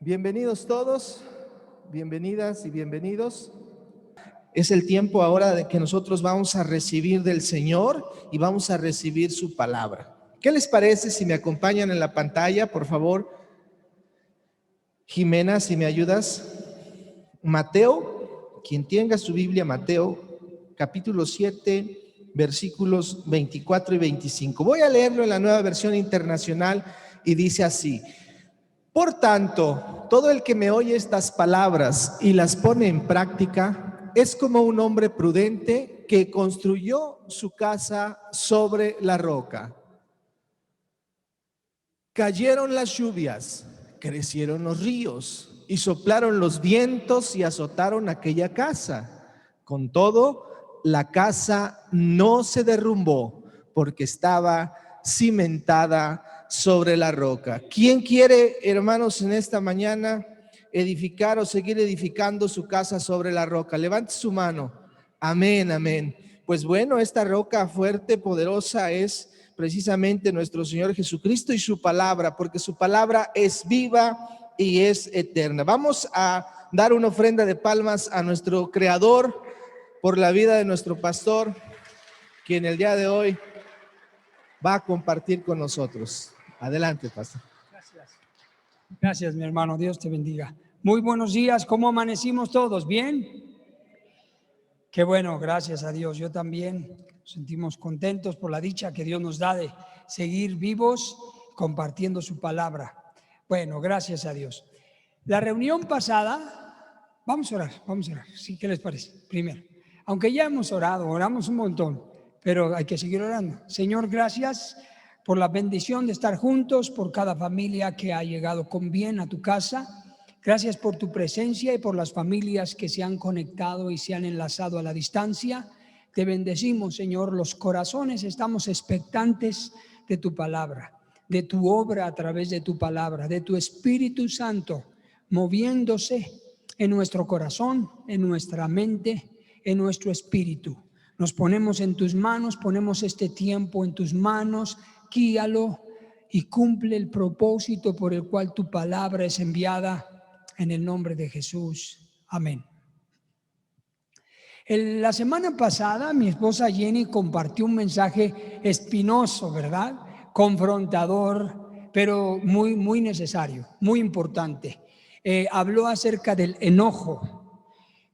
Bienvenidos todos, bienvenidas y bienvenidos. Es el tiempo ahora de que nosotros vamos a recibir del Señor y vamos a recibir su palabra. ¿Qué les parece si me acompañan en la pantalla, por favor? Jimena, si me ayudas. Mateo, quien tenga su Biblia, Mateo, capítulo 7, versículos 24 y 25. Voy a leerlo en la Nueva Versión Internacional y dice así: Por tanto, todo el que me oye estas palabras y las pone en práctica es como un hombre prudente que construyó su casa sobre la roca. Cayeron las lluvias, crecieron los ríos y soplaron los vientos y azotaron aquella casa. Con todo, la casa no se derrumbó porque estaba cimentada sobre la roca. ¿Quién quiere, hermanos, en esta mañana edificar o seguir edificando su casa sobre la roca? Levante su mano. Amén, amén. Pues bueno, esta roca fuerte, poderosa es precisamente nuestro Señor Jesucristo y su palabra, porque su palabra es viva y es eterna. Vamos a dar una ofrenda de palmas a nuestro Creador por la vida de nuestro pastor, quien el día de hoy va a compartir con nosotros. Adelante, pastor. Gracias. Gracias, mi hermano. Dios te bendiga. Muy buenos días. ¿Cómo amanecimos todos? ¿Bien? Qué bueno, gracias a Dios. Yo también nos sentimos contentos por la dicha que Dios nos da de seguir vivos compartiendo su palabra. Bueno, gracias a Dios. La reunión pasada, vamos a orar. ¿Sí? ¿Qué les parece? Primero, aunque ya hemos orado, oramos un montón, pero hay que seguir orando. Señor, gracias por la bendición de estar juntos, por cada familia que ha llegado con bien a tu casa. Gracias por tu presencia y por las familias que se han conectado y se han enlazado a la distancia. Te bendecimos, Señor. Los corazones estamos expectantes de tu palabra, de tu obra a través de tu palabra, de tu Espíritu Santo moviéndose en nuestro corazón, en nuestra mente, en nuestro espíritu. Nos ponemos en tus manos, ponemos este tiempo en tus manos. Guíalo y cumple el propósito por el cual tu palabra es enviada. En el nombre de Jesús. Amén. La semana pasada mi esposa Jenny compartió un mensaje espinoso, ¿verdad? Confrontador, pero muy necesario, muy importante. Habló acerca del enojo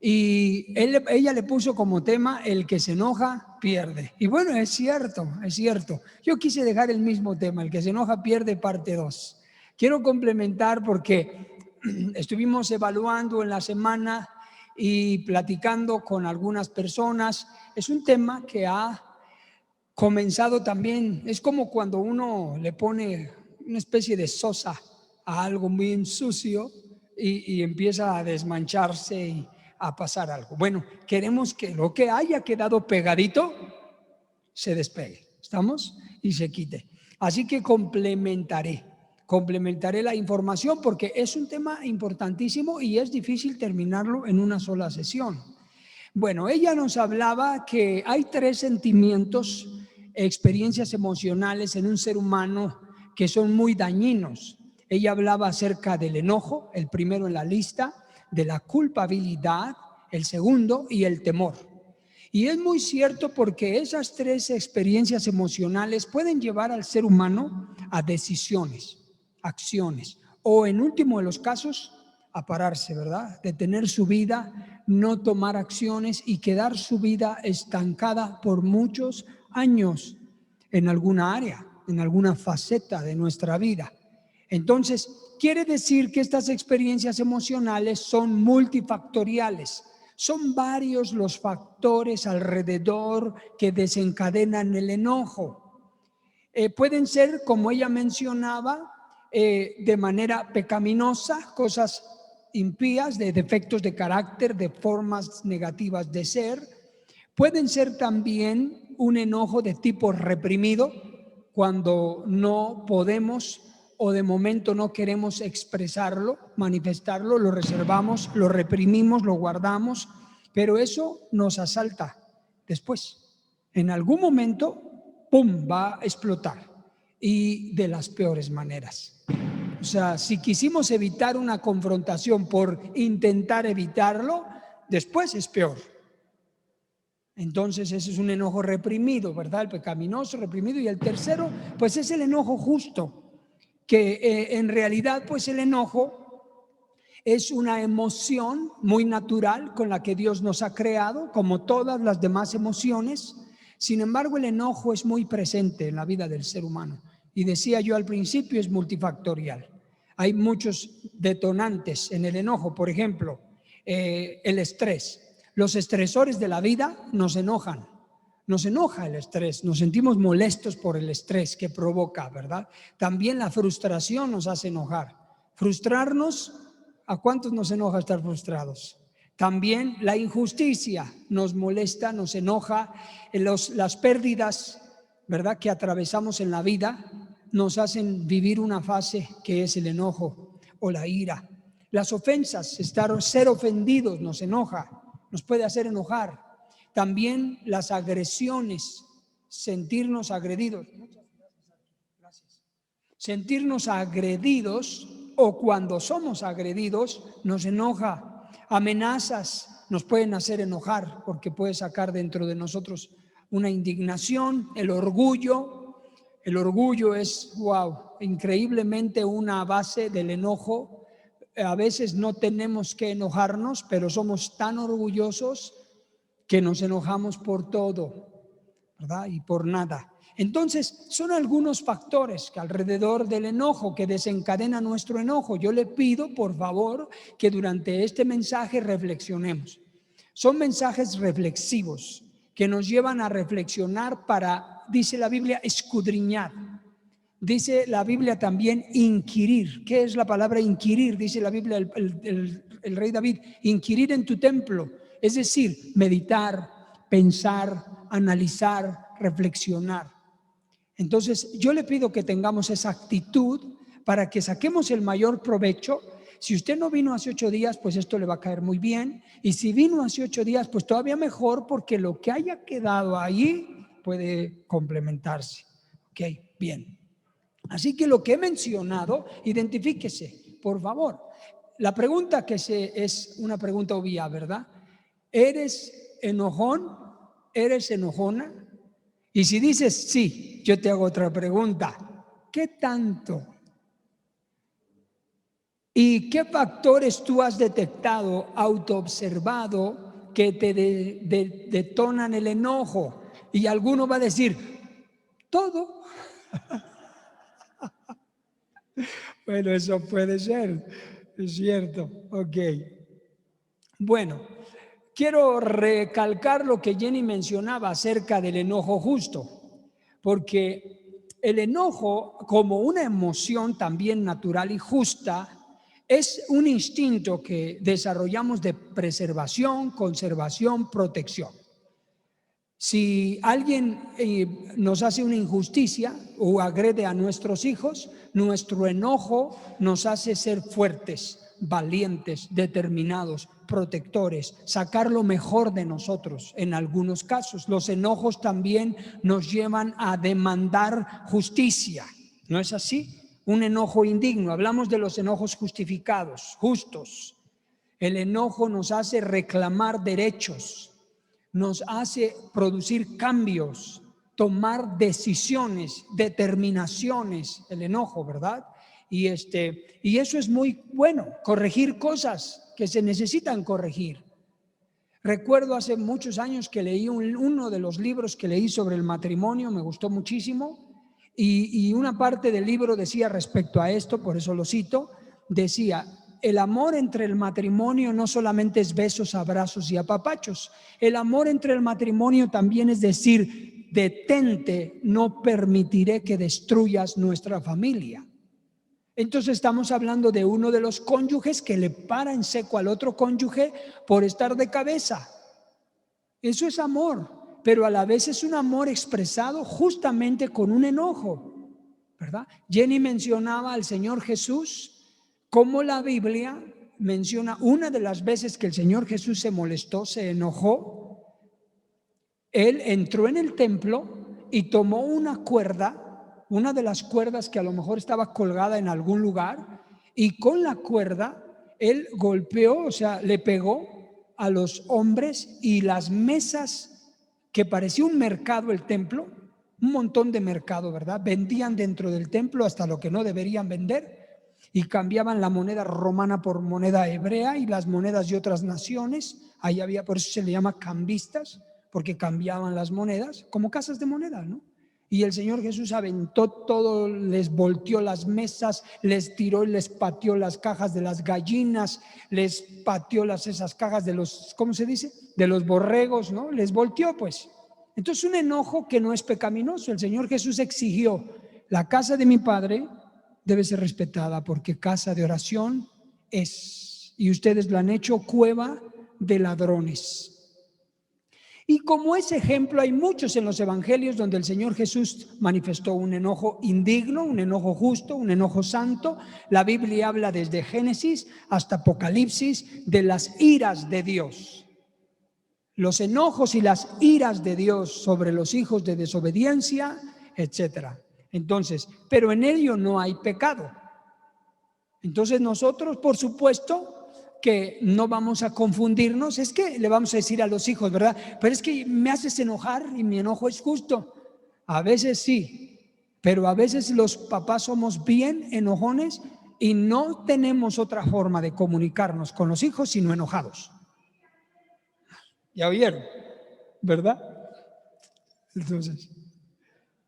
y ella le puso como tema: el que se enoja pierde. Y bueno, es cierto. Yo quise dejar el mismo tema: el que se enoja pierde, parte 2. Quiero complementar porque estuvimos evaluando en la semana y platicando con algunas personas. Es un tema que ha comenzado también. Es como cuando uno le pone una especie de sosa a algo muy sucio y empieza a desmancharse y a pasar algo. Bueno, queremos que lo que haya quedado pegadito se despegue, ¿estamos? Y se quite. Así que complementaré la información porque es un tema importantísimo y es difícil terminarlo en una sola sesión. Bueno, ella nos hablaba que hay 3 sentimientos, experiencias emocionales en un ser humano que son muy dañinos. Ella hablaba acerca del enojo, el primero en la lista, de la culpabilidad, el segundo, y el temor. Y es muy cierto porque esas 3 experiencias emocionales pueden llevar al ser humano a decisiones, acciones, o en último de los casos, a pararse, ¿verdad? Detener su vida, no tomar acciones y quedar su vida estancada por muchos años en alguna área, en alguna faceta de nuestra vida. Entonces, quiere decir que estas experiencias emocionales son multifactoriales. Son varios los factores alrededor que desencadenan el enojo. Pueden ser, como ella mencionaba, de manera pecaminosa, cosas impías, de defectos de carácter, de formas negativas de ser. Pueden ser también un enojo de tipo reprimido, cuando no podemos o de momento no queremos expresarlo, manifestarlo, lo reservamos, lo reprimimos, lo guardamos, pero eso nos asalta después. En algún momento, ¡pum!, va a explotar, y de las peores maneras. O sea, si quisimos evitar una confrontación por intentar evitarlo, después es peor. Entonces ese es un enojo reprimido, ¿verdad? El pecaminoso, reprimido. Y el tercero, pues es el enojo justo, que en realidad pues el enojo es una emoción muy natural con la que Dios nos ha creado, como todas las demás emociones. Sin embargo, el enojo es muy presente en la vida del ser humano. Y decía yo al principio, es multifactorial. Hay muchos detonantes en el enojo. Por ejemplo, el estrés. Los estresores de la vida nos enojan. Nos enoja el estrés, nos sentimos molestos por el estrés que provoca, ¿verdad? También la frustración nos hace enojar. Frustrarnos, ¿a cuántos nos enoja estar frustrados? También la injusticia nos molesta, nos enoja. Las pérdidas, ¿verdad?, que atravesamos en la vida nos hacen vivir una fase que es el enojo o la ira. Las ofensas, ser ofendidos nos enoja, nos puede hacer enojar. También las agresiones, sentirnos agredidos. Gracias. Sentirnos agredidos o cuando somos agredidos nos enoja. Amenazas nos pueden hacer enojar porque puede sacar dentro de nosotros una indignación. El orgullo es, wow, increíblemente una base del enojo. A veces no tenemos que enojarnos, pero somos tan orgullosos que nos enojamos por todo, ¿verdad? Y por nada. Entonces, son algunos factores que alrededor del enojo que desencadena nuestro enojo. Yo le pido, por favor, que durante este mensaje reflexionemos. Son mensajes reflexivos que nos llevan a reflexionar para, dice la Biblia, escudriñar. Dice la Biblia también inquirir. ¿Qué es la palabra inquirir? Dice la Biblia, el rey David, inquirir en tu templo. Es decir, meditar, pensar, analizar, reflexionar. Entonces, yo le pido que tengamos esa actitud para que saquemos el mayor provecho. Si usted no vino hace 8 días, pues esto le va a caer muy bien. Y si vino hace 8 días, pues todavía mejor, porque lo que haya quedado ahí puede complementarse. Ok, bien. Así que lo que he mencionado, identifíquese, por favor. La pregunta es una pregunta obvia, ¿verdad? ¿Eres enojón? ¿Eres enojona? Y si dices sí, yo te hago otra pregunta. ¿Qué tanto? ¿Y qué factores tú has detectado, autoobservado, que te detonan el enojo? Y alguno va a decir, todo. Bueno, eso puede ser, es cierto. Ok. Bueno, quiero recalcar lo que Jenny mencionaba acerca del enojo justo, porque el enojo, como una emoción también natural y justa, es un instinto que desarrollamos de preservación, conservación, protección. Si alguien nos hace una injusticia o agrede a nuestros hijos, nuestro enojo nos hace ser fuertes, valientes, determinados, protectores, sacar lo mejor de nosotros. En algunos casos, los enojos también nos llevan a demandar justicia. ¿No es así? Un enojo indigno. Hablamos de los enojos justificados, justos. El enojo nos hace reclamar derechos, nos hace producir cambios, tomar decisiones, determinaciones, el enojo, ¿verdad? Y eso es muy bueno, corregir cosas que se necesitan corregir. Recuerdo hace muchos años que leí uno de los libros que leí sobre el matrimonio, me gustó muchísimo, y una parte del libro decía respecto a esto, por eso lo cito, decía: el amor entre el matrimonio no solamente es besos, abrazos y apapachos. El amor entre el matrimonio también es decir, detente, no permitiré que destruyas nuestra familia. Entonces estamos hablando de uno de los cónyuges que le para en seco al otro cónyuge por estar de cabeza. Eso es amor, pero a la vez es un amor expresado justamente con un enojo, ¿verdad? Jenny mencionaba al Señor Jesús. Como la Biblia menciona una de las veces que el Señor Jesús se molestó, se enojó, Él entró en el templo y tomó una cuerda una de las cuerdas que a lo mejor estaba colgada en algún lugar, y con la cuerda él golpeó, o sea, le pegó a los hombres, y las mesas, que parecía un mercado el templo, un montón de mercado, ¿verdad? Vendían dentro del templo hasta lo que no deberían vender, y cambiaban la moneda romana por moneda hebrea y las monedas de otras naciones. Ahí había, por eso se le llama cambistas, porque cambiaban las monedas como casas de moneda, ¿no? Y el Señor Jesús aventó todo, les volteó las mesas, les tiró y les pateó las cajas de las gallinas, les pateó esas cajas de los, ¿cómo se dice? De los borregos, ¿no? Les volteó, pues. Entonces, un enojo que no es pecaminoso. El Señor Jesús exigió: la casa de mi Padre debe ser respetada, porque casa de oración es, y ustedes lo han hecho cueva de ladrones. Y como ese ejemplo hay muchos en los evangelios donde el Señor Jesús manifestó un enojo indigno, un enojo justo, un enojo santo. La Biblia habla desde Génesis hasta Apocalipsis de las iras de Dios. Los enojos y las iras de Dios sobre los hijos de desobediencia, etcétera. Entonces, pero en ello no hay pecado. Entonces nosotros, por supuesto, que no vamos a confundirnos. Es que le vamos a decir a los hijos, ¿verdad? Pero es que me haces enojar y mi enojo es justo. A veces sí, pero a veces los papás somos bien enojones y no tenemos otra forma de comunicarnos con los hijos sino enojados. ¿Ya oyeron? ¿Verdad? Entonces,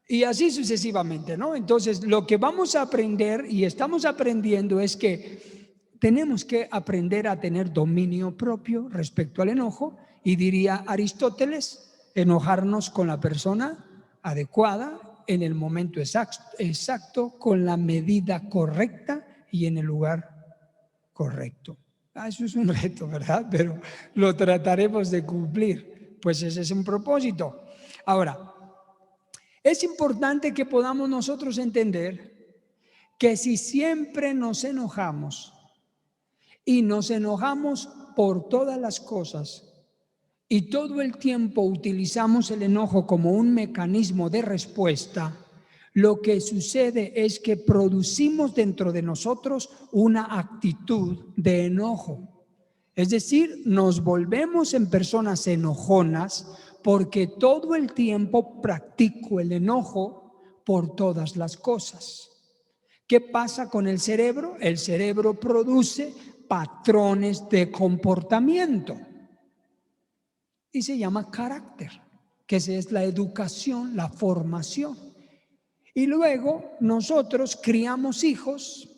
y así sucesivamente, ¿no? Entonces, lo que vamos a aprender y estamos aprendiendo es que tenemos que aprender a tener dominio propio respecto al enojo, y diría Aristóteles, enojarnos con la persona adecuada, en el momento exacto, con la medida correcta y en el lugar correcto. Eso es un reto, ¿verdad? Pero lo trataremos de cumplir, pues ese es un propósito. Ahora, es importante que podamos nosotros entender que si siempre nos enojamos, y nos enojamos por todas las cosas, y todo el tiempo utilizamos el enojo como un mecanismo de respuesta, lo que sucede es que producimos dentro de nosotros una actitud de enojo. Es decir, nos volvemos en personas enojonas porque todo el tiempo practico el enojo por todas las cosas. ¿Qué pasa con el cerebro? El cerebro produce patrones de comportamiento y se llama carácter, que es la educación, la formación. Y luego nosotros criamos hijos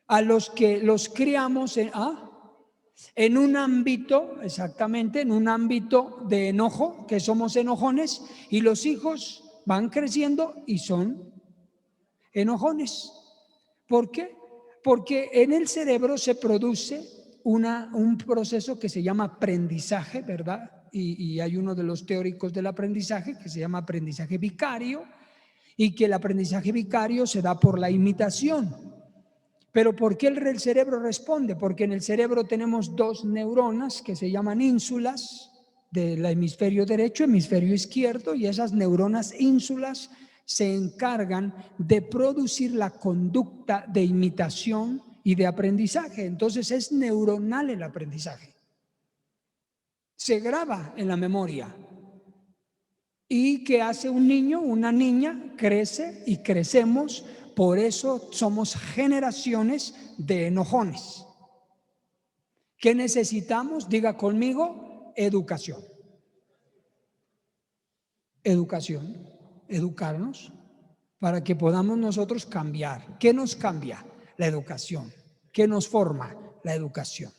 a los que los criamos en un ámbito, exactamente, en un ámbito de enojo, que somos enojones, y los hijos van creciendo y son enojones. ¿Por qué? Porque en el cerebro se produce un proceso que se llama aprendizaje, ¿verdad? Y hay uno de los teóricos del aprendizaje que se llama aprendizaje vicario, y que el aprendizaje vicario se da por la imitación. Pero ¿por qué el cerebro responde? Porque en el cerebro tenemos dos neuronas que se llaman ínsulas, del hemisferio derecho, hemisferio izquierdo, y esas neuronas ínsulas se encargan de producir la conducta de imitación y de aprendizaje. Entonces es neuronal el aprendizaje. Se graba en la memoria. ¿Y qué hace un niño? Una niña crece y crecemos. Por eso somos generaciones de enojones. ¿Qué necesitamos? Diga conmigo, educación. Educación, educarnos para que podamos nosotros cambiar. ¿Qué nos cambia? La educación. ¿Qué nos forma? La educación.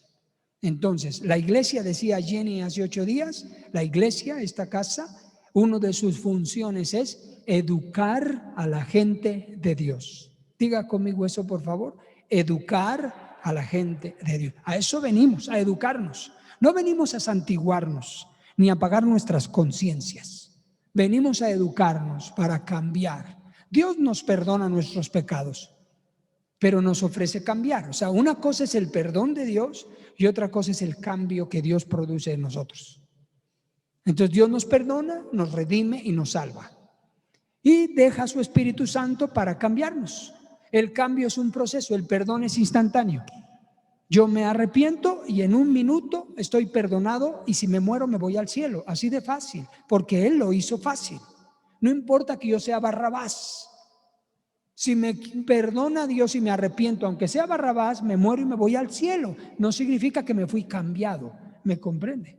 Entonces, la iglesia, decía Jenny hace 8 días, la iglesia, esta casa, una de sus funciones es educar a la gente de Dios. Diga conmigo eso, por favor. Educar a la gente de Dios. A eso venimos, a educarnos. No venimos a santiguarnos ni a apagar nuestras conciencias. Venimos a educarnos para cambiar. Dios nos perdona nuestros pecados, pero nos ofrece cambiar. O sea, una cosa es el perdón de Dios y otra cosa es el cambio que Dios produce en nosotros. Entonces Dios nos perdona, nos redime y nos salva. y deja a su Espíritu Santo para cambiarnos. El cambio es un proceso, el perdón es instantáneo. Yo me arrepiento y en un minuto estoy perdonado, y si me muero me voy al cielo, así de fácil, porque Él lo hizo fácil. No importa que yo sea Barrabás. Si me perdona Dios y me arrepiento, aunque sea Barrabás, me muero y me voy al cielo. No significa que me fui cambiado, ¿me comprende?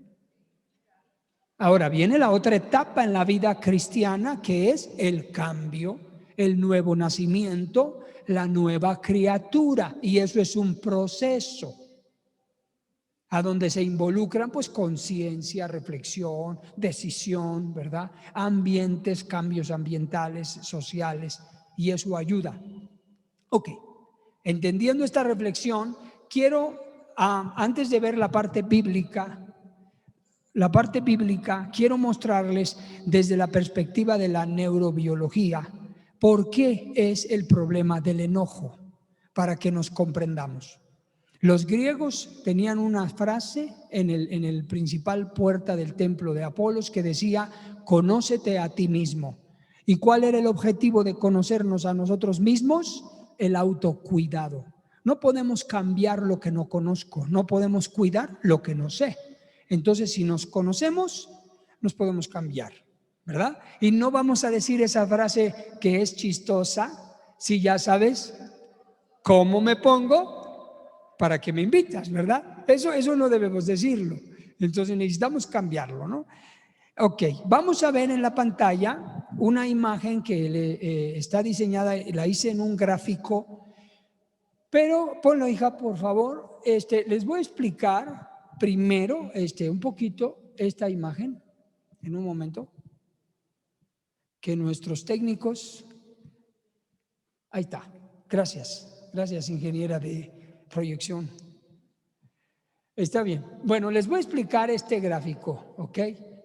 Ahora viene la otra etapa en la vida cristiana, que es el cambio, el nuevo nacimiento, la nueva criatura, y eso es un proceso a donde se involucran pues conciencia, reflexión, decisión, ¿verdad? Ambientes, cambios ambientales, sociales, y eso ayuda. Ok, entendiendo esta reflexión, quiero, antes de ver la parte bíblica, quiero mostrarles desde la perspectiva de la neurobiología por qué es el problema del enojo, para que nos comprendamos. Los griegos tenían una frase en el principal puerta del templo de Apolos que decía: conócete a ti mismo. ¿Y cuál era el objetivo de conocernos a nosotros mismos? El autocuidado. No podemos cambiar lo que no conozco, no podemos cuidar lo que no sé. Entonces, si nos conocemos, nos podemos cambiar, ¿verdad? Y no vamos a decir esa frase que es chistosa si ya sabes cómo me pongo para que me invitas, ¿verdad? Eso no debemos decirlo. Entonces necesitamos cambiarlo, ¿no? Ok, vamos a ver en la pantalla una imagen que está diseñada, la hice en un gráfico, pero ponlo, hija, por favor. Les voy a explicar primero un poquito esta imagen, en un momento, que nuestros técnicos, ahí está, gracias ingeniera de proyección. Está bien. Bueno, les voy a explicar este gráfico, ¿ok?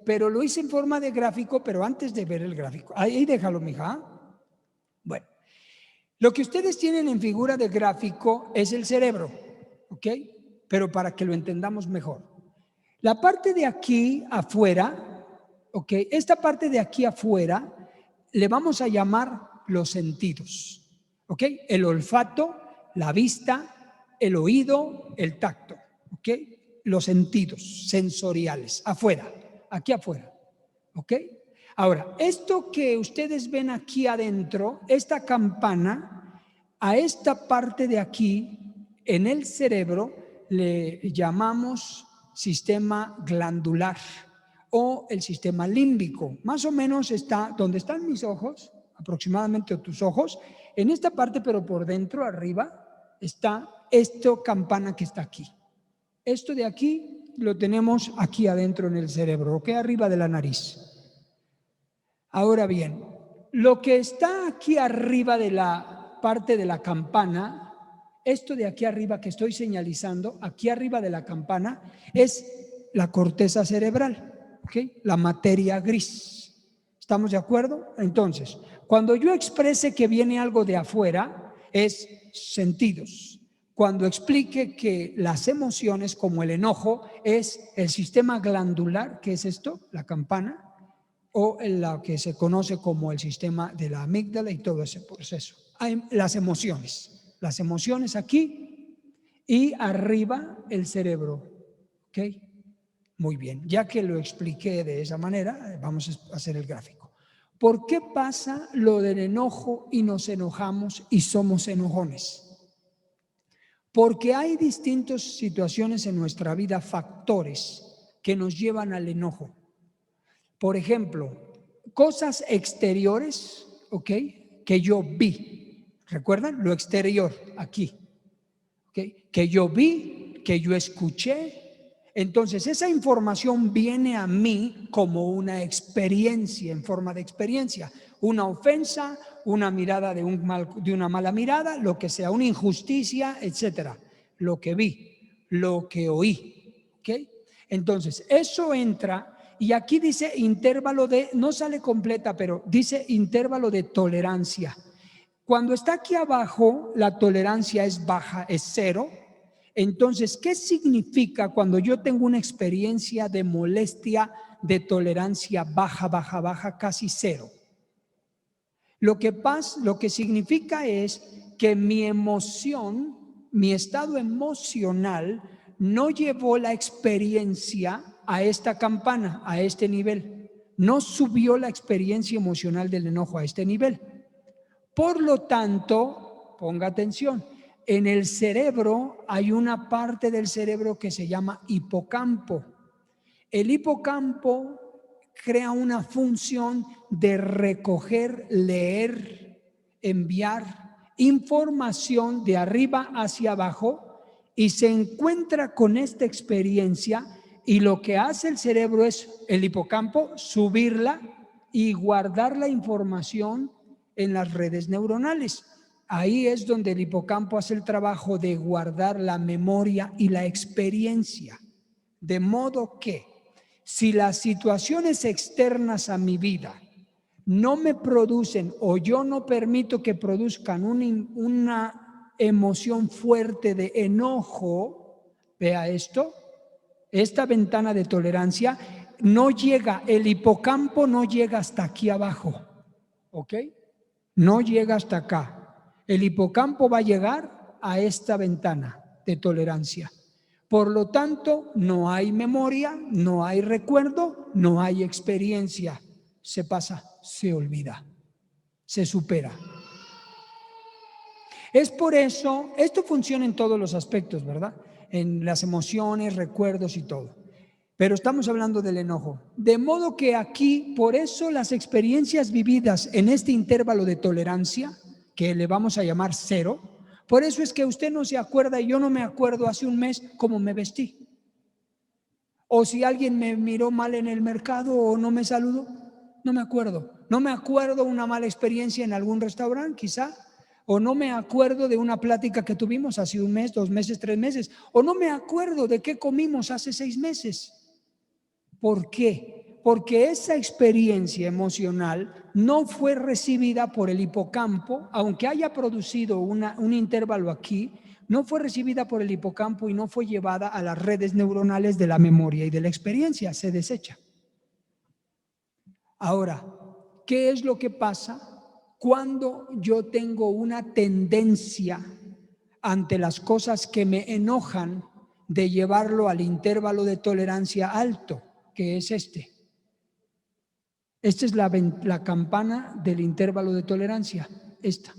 Pero lo hice en forma de gráfico, pero antes de ver el gráfico. Ahí déjalo, mija. Bueno, lo que ustedes tienen en figura de gráfico es el cerebro, ¿ok? Pero para que lo entendamos mejor. La parte de aquí afuera, ¿ok? Esta parte de aquí afuera le vamos a llamar los sentidos, ¿ok? El olfato, la vista, el oído, el tacto, ¿ok? Los sentidos sensoriales, afuera, aquí afuera, ¿ok? Ahora, esto que ustedes ven aquí adentro, esta campana, a esta parte de aquí, en el cerebro, le llamamos sistema glandular o el sistema límbico. Más o menos está donde están mis ojos, aproximadamente tus ojos, en esta parte, pero por dentro, arriba, está esta campana que está aquí. Esto de aquí lo tenemos aquí adentro en el cerebro, ¿ok? Arriba de la nariz. Ahora bien, lo que está aquí arriba de la parte de la campana, esto de aquí arriba que estoy señalizando, aquí arriba de la campana, es la corteza cerebral, ¿ok? La materia gris. ¿Estamos de acuerdo? Entonces, cuando yo exprese que viene algo de afuera, es sentidos. Cuando explique que las emociones, como el enojo, es el sistema glandular, ¿qué es esto? La campana, o en la que se conoce como el sistema de la amígdala y todo ese proceso. Hay las emociones aquí y arriba el cerebro, ¿ok? Muy bien, ya que lo expliqué de esa manera, vamos a hacer el gráfico. ¿Por qué pasa lo del enojo y nos enojamos y somos enojones? Porque hay distintas situaciones en nuestra vida, factores que nos llevan al enojo. Por ejemplo, cosas exteriores, ¿ok? Que yo vi. ¿Recuerdan? Lo exterior, aquí. ¿Ok? Que yo vi, que yo escuché. Entonces, esa información viene a mí como una experiencia, en forma de experiencia. Una ofensa, una mirada de una mala mirada, lo que sea, una injusticia, etcétera. Lo que vi, lo que oí. ¿Ok? Entonces, eso entra. Y aquí dice intervalo de, no sale completa, pero dice intervalo de tolerancia. Cuando está aquí abajo, la tolerancia es baja, es 0. Entonces, ¿qué significa cuando yo tengo una experiencia de molestia, de tolerancia baja, casi 0? Lo que significa es que mi emoción, mi estado emocional no llevó la experiencia a esta campana, a este nivel. No subió la experiencia emocional del enojo a este nivel. Por lo tanto, ponga atención, en el cerebro hay una parte del cerebro que se llama hipocampo. El hipocampo crea una función de recoger, leer, enviar información de arriba hacia abajo y se encuentra con esta experiencia y lo que hace el cerebro es, el hipocampo, subirla y guardar la información en las redes neuronales. Ahí es donde el hipocampo hace el trabajo de guardar la memoria y la experiencia. De modo que si las situaciones externas a mi vida no me producen o yo no permito que produzcan una emoción fuerte de enojo, vea esto, esta ventana de tolerancia no llega, el hipocampo no llega hasta aquí abajo, ¿ok? No llega hasta acá. El hipocampo va a llegar a esta ventana de tolerancia. Por lo tanto, no hay memoria, no hay recuerdo, no hay experiencia. Se pasa, se olvida, se supera. Es por eso, esto funciona en todos los aspectos, ¿verdad? En las emociones, recuerdos y todo. Pero estamos hablando del enojo. De modo que aquí, por eso las experiencias vividas en este intervalo de tolerancia, que le vamos a llamar 0, por eso es que usted no se acuerda y yo no me acuerdo hace un mes cómo me vestí. O si alguien me miró mal en el mercado o no me saludó, no me acuerdo. No me acuerdo una mala experiencia en algún restaurante, quizá. O no me acuerdo de una plática que tuvimos hace un mes, 2 meses, 3 meses. O no me acuerdo de qué comimos hace 6 meses. ¿Por qué? Porque esa experiencia emocional no fue recibida por el hipocampo, aunque haya producido un intervalo aquí, no fue recibida por el hipocampo y no fue llevada a las redes neuronales de la memoria y de la experiencia, se desecha. Ahora, ¿qué es lo que pasa cuando yo tengo una tendencia ante las cosas que me enojan de llevarlo al intervalo de tolerancia alto, que es este? Esta es la campana del intervalo de tolerancia, esta.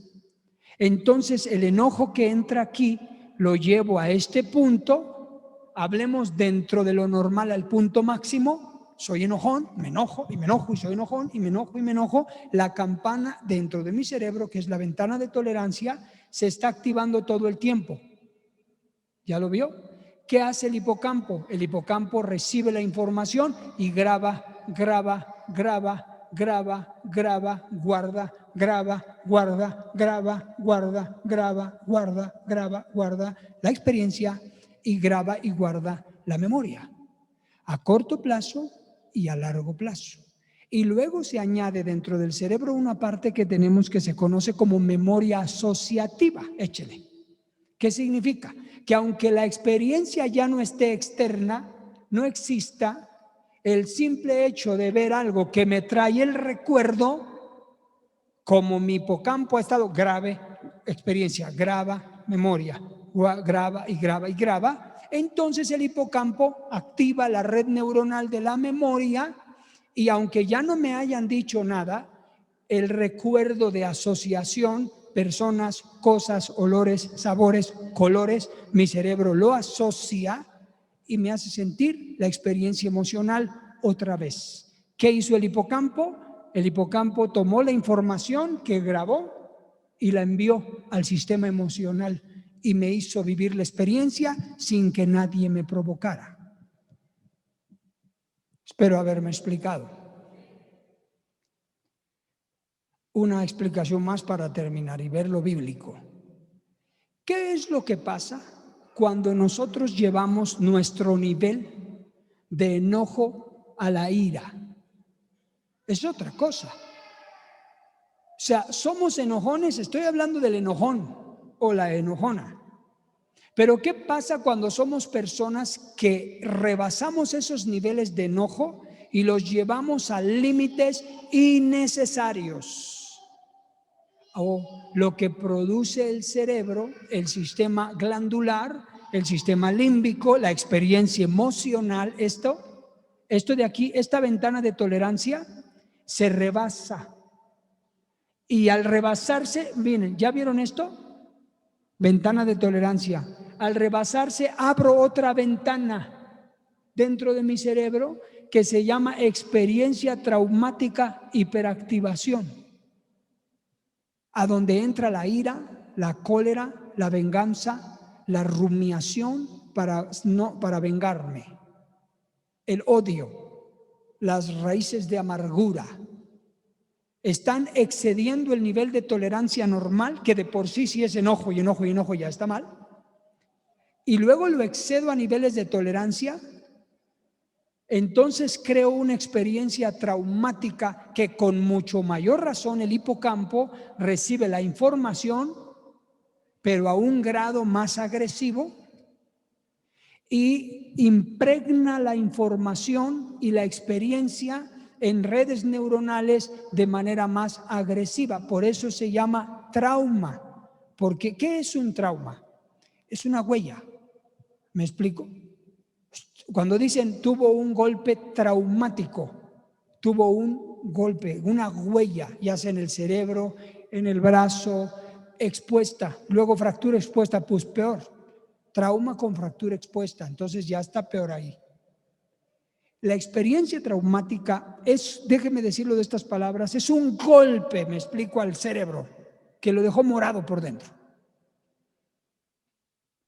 Entonces el enojo que entra aquí lo llevo a este punto, hablemos dentro de lo normal al punto máximo, soy enojón, me enojo y me enojo y soy enojón y me enojo y me enojo, la campana dentro de mi cerebro, que es la ventana de tolerancia, se está activando todo el tiempo. ¿Ya lo vio? ¿Qué hace el hipocampo? El hipocampo recibe la información y graba, guarda, la experiencia y graba y guarda la memoria a corto plazo y a largo plazo. Y luego se añade dentro del cerebro una parte que tenemos que se conoce como memoria asociativa. Échele. ¿Qué significa? Que aunque la experiencia ya no esté externa, no exista, el simple hecho de ver algo que me trae el recuerdo, como mi hipocampo ha estado grave, experiencia, graba, memoria, graba y graba y graba, entonces el hipocampo activa la red neuronal de la memoria y aunque ya no me hayan dicho nada, el recuerdo de asociación, personas, cosas, olores, sabores, colores, mi cerebro lo asocia y me hace sentir la experiencia emocional otra vez. ¿Qué hizo el hipocampo? El hipocampo tomó la información que grabó y la envió al sistema emocional y me hizo vivir la experiencia sin que nadie me provocara. Espero haberme explicado. Una explicación más para terminar y ver lo bíblico. ¿Qué es lo que pasa cuando nosotros llevamos nuestro nivel de enojo a la ira? Es otra cosa. O sea, somos enojones, estoy hablando del enojón o la enojona. Pero ¿qué pasa cuando somos personas que rebasamos esos niveles de enojo y los llevamos a límites innecesarios? o lo que produce el cerebro, el sistema glandular, el sistema límbico, la experiencia emocional, esto de aquí, esta ventana de tolerancia se rebasa. Y al rebasarse, miren, ¿ya vieron esto? Ventana de tolerancia. Al rebasarse, abro otra ventana dentro de mi cerebro que se llama experiencia traumática hiperactivación, a donde entra la ira, la cólera, la venganza, la rumiación para vengarme, el odio, las raíces de amargura. Están excediendo el nivel de tolerancia normal, que de por sí si es enojo y enojo y enojo ya está mal, y luego lo excedo a niveles de tolerancia. Entonces creo una experiencia traumática que con mucho mayor razón el hipocampo recibe la información, pero a un grado más agresivo, y impregna la información y la experiencia en redes neuronales de manera más agresiva. Por eso se llama trauma. Porque ¿qué es un trauma? Es una huella. ¿Me explico? Cuando dicen tuvo un golpe traumático, tuvo un golpe, una huella, ya sea en el cerebro, en el brazo, expuesta, luego fractura expuesta, pues peor. Trauma con fractura expuesta, entonces ya está peor ahí. La experiencia traumática es, déjeme decirlo de estas palabras, es un golpe, me explico, al cerebro, que lo dejó morado por dentro,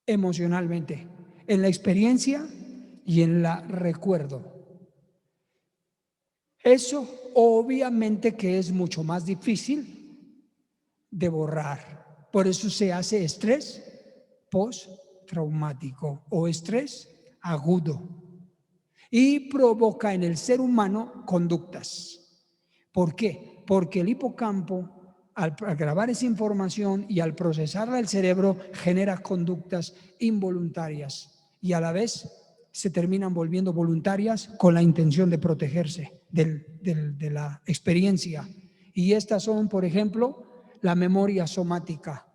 emocionalmente, en la experiencia y en la recuerdo. Eso obviamente que es mucho más difícil de borrar. Por eso se hace estrés postraumático o estrés agudo. Y provoca en el ser humano conductas. ¿Por qué? Porque el hipocampo, al grabar esa información y al procesarla el cerebro, genera conductas involuntarias y a la vez se terminan volviendo voluntarias con la intención de protegerse de la experiencia. Y estas son, por ejemplo, la memoria somática.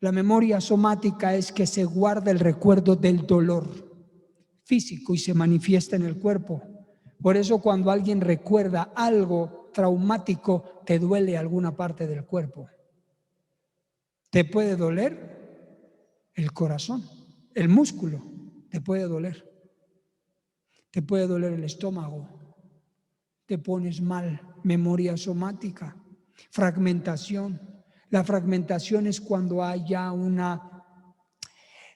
La memoria somática es que se guarda el recuerdo del dolor físico y se manifiesta en el cuerpo. Por eso cuando alguien recuerda algo traumático, te duele alguna parte del cuerpo. Te puede doler el corazón, el músculo, te puede doler. Te puede doler el estómago, te pones mal, memoria somática, fragmentación. La fragmentación es cuando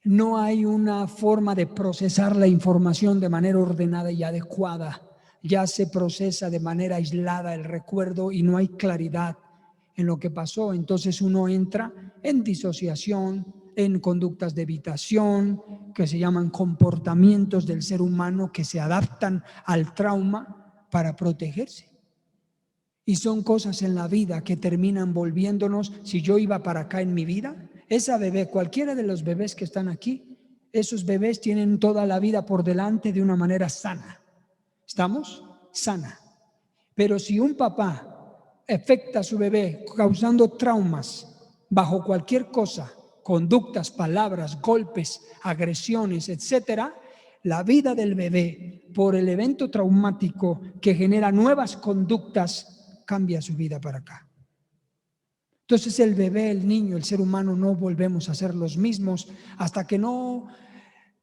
no hay una forma de procesar la información de manera ordenada y adecuada. Ya se procesa de manera aislada el recuerdo y no hay claridad en lo que pasó. Entonces uno entra en disociación, en conductas de evitación, que se llaman comportamientos del ser humano que se adaptan al trauma para protegerse. Y son cosas en la vida que terminan volviéndonos. Si yo iba para acá en mi vida, esa bebé, cualquiera de los bebés que están aquí, esos bebés tienen toda la vida por delante de una manera sana. ¿Estamos? Sana. Pero si un papá afecta a su bebé causando traumas bajo cualquier cosa, conductas, palabras, golpes, agresiones, etcétera, la vida del bebé, por el evento traumático que genera nuevas conductas, cambia su vida para acá. Entonces el bebé, el niño, el ser humano no volvemos a ser los mismos hasta que no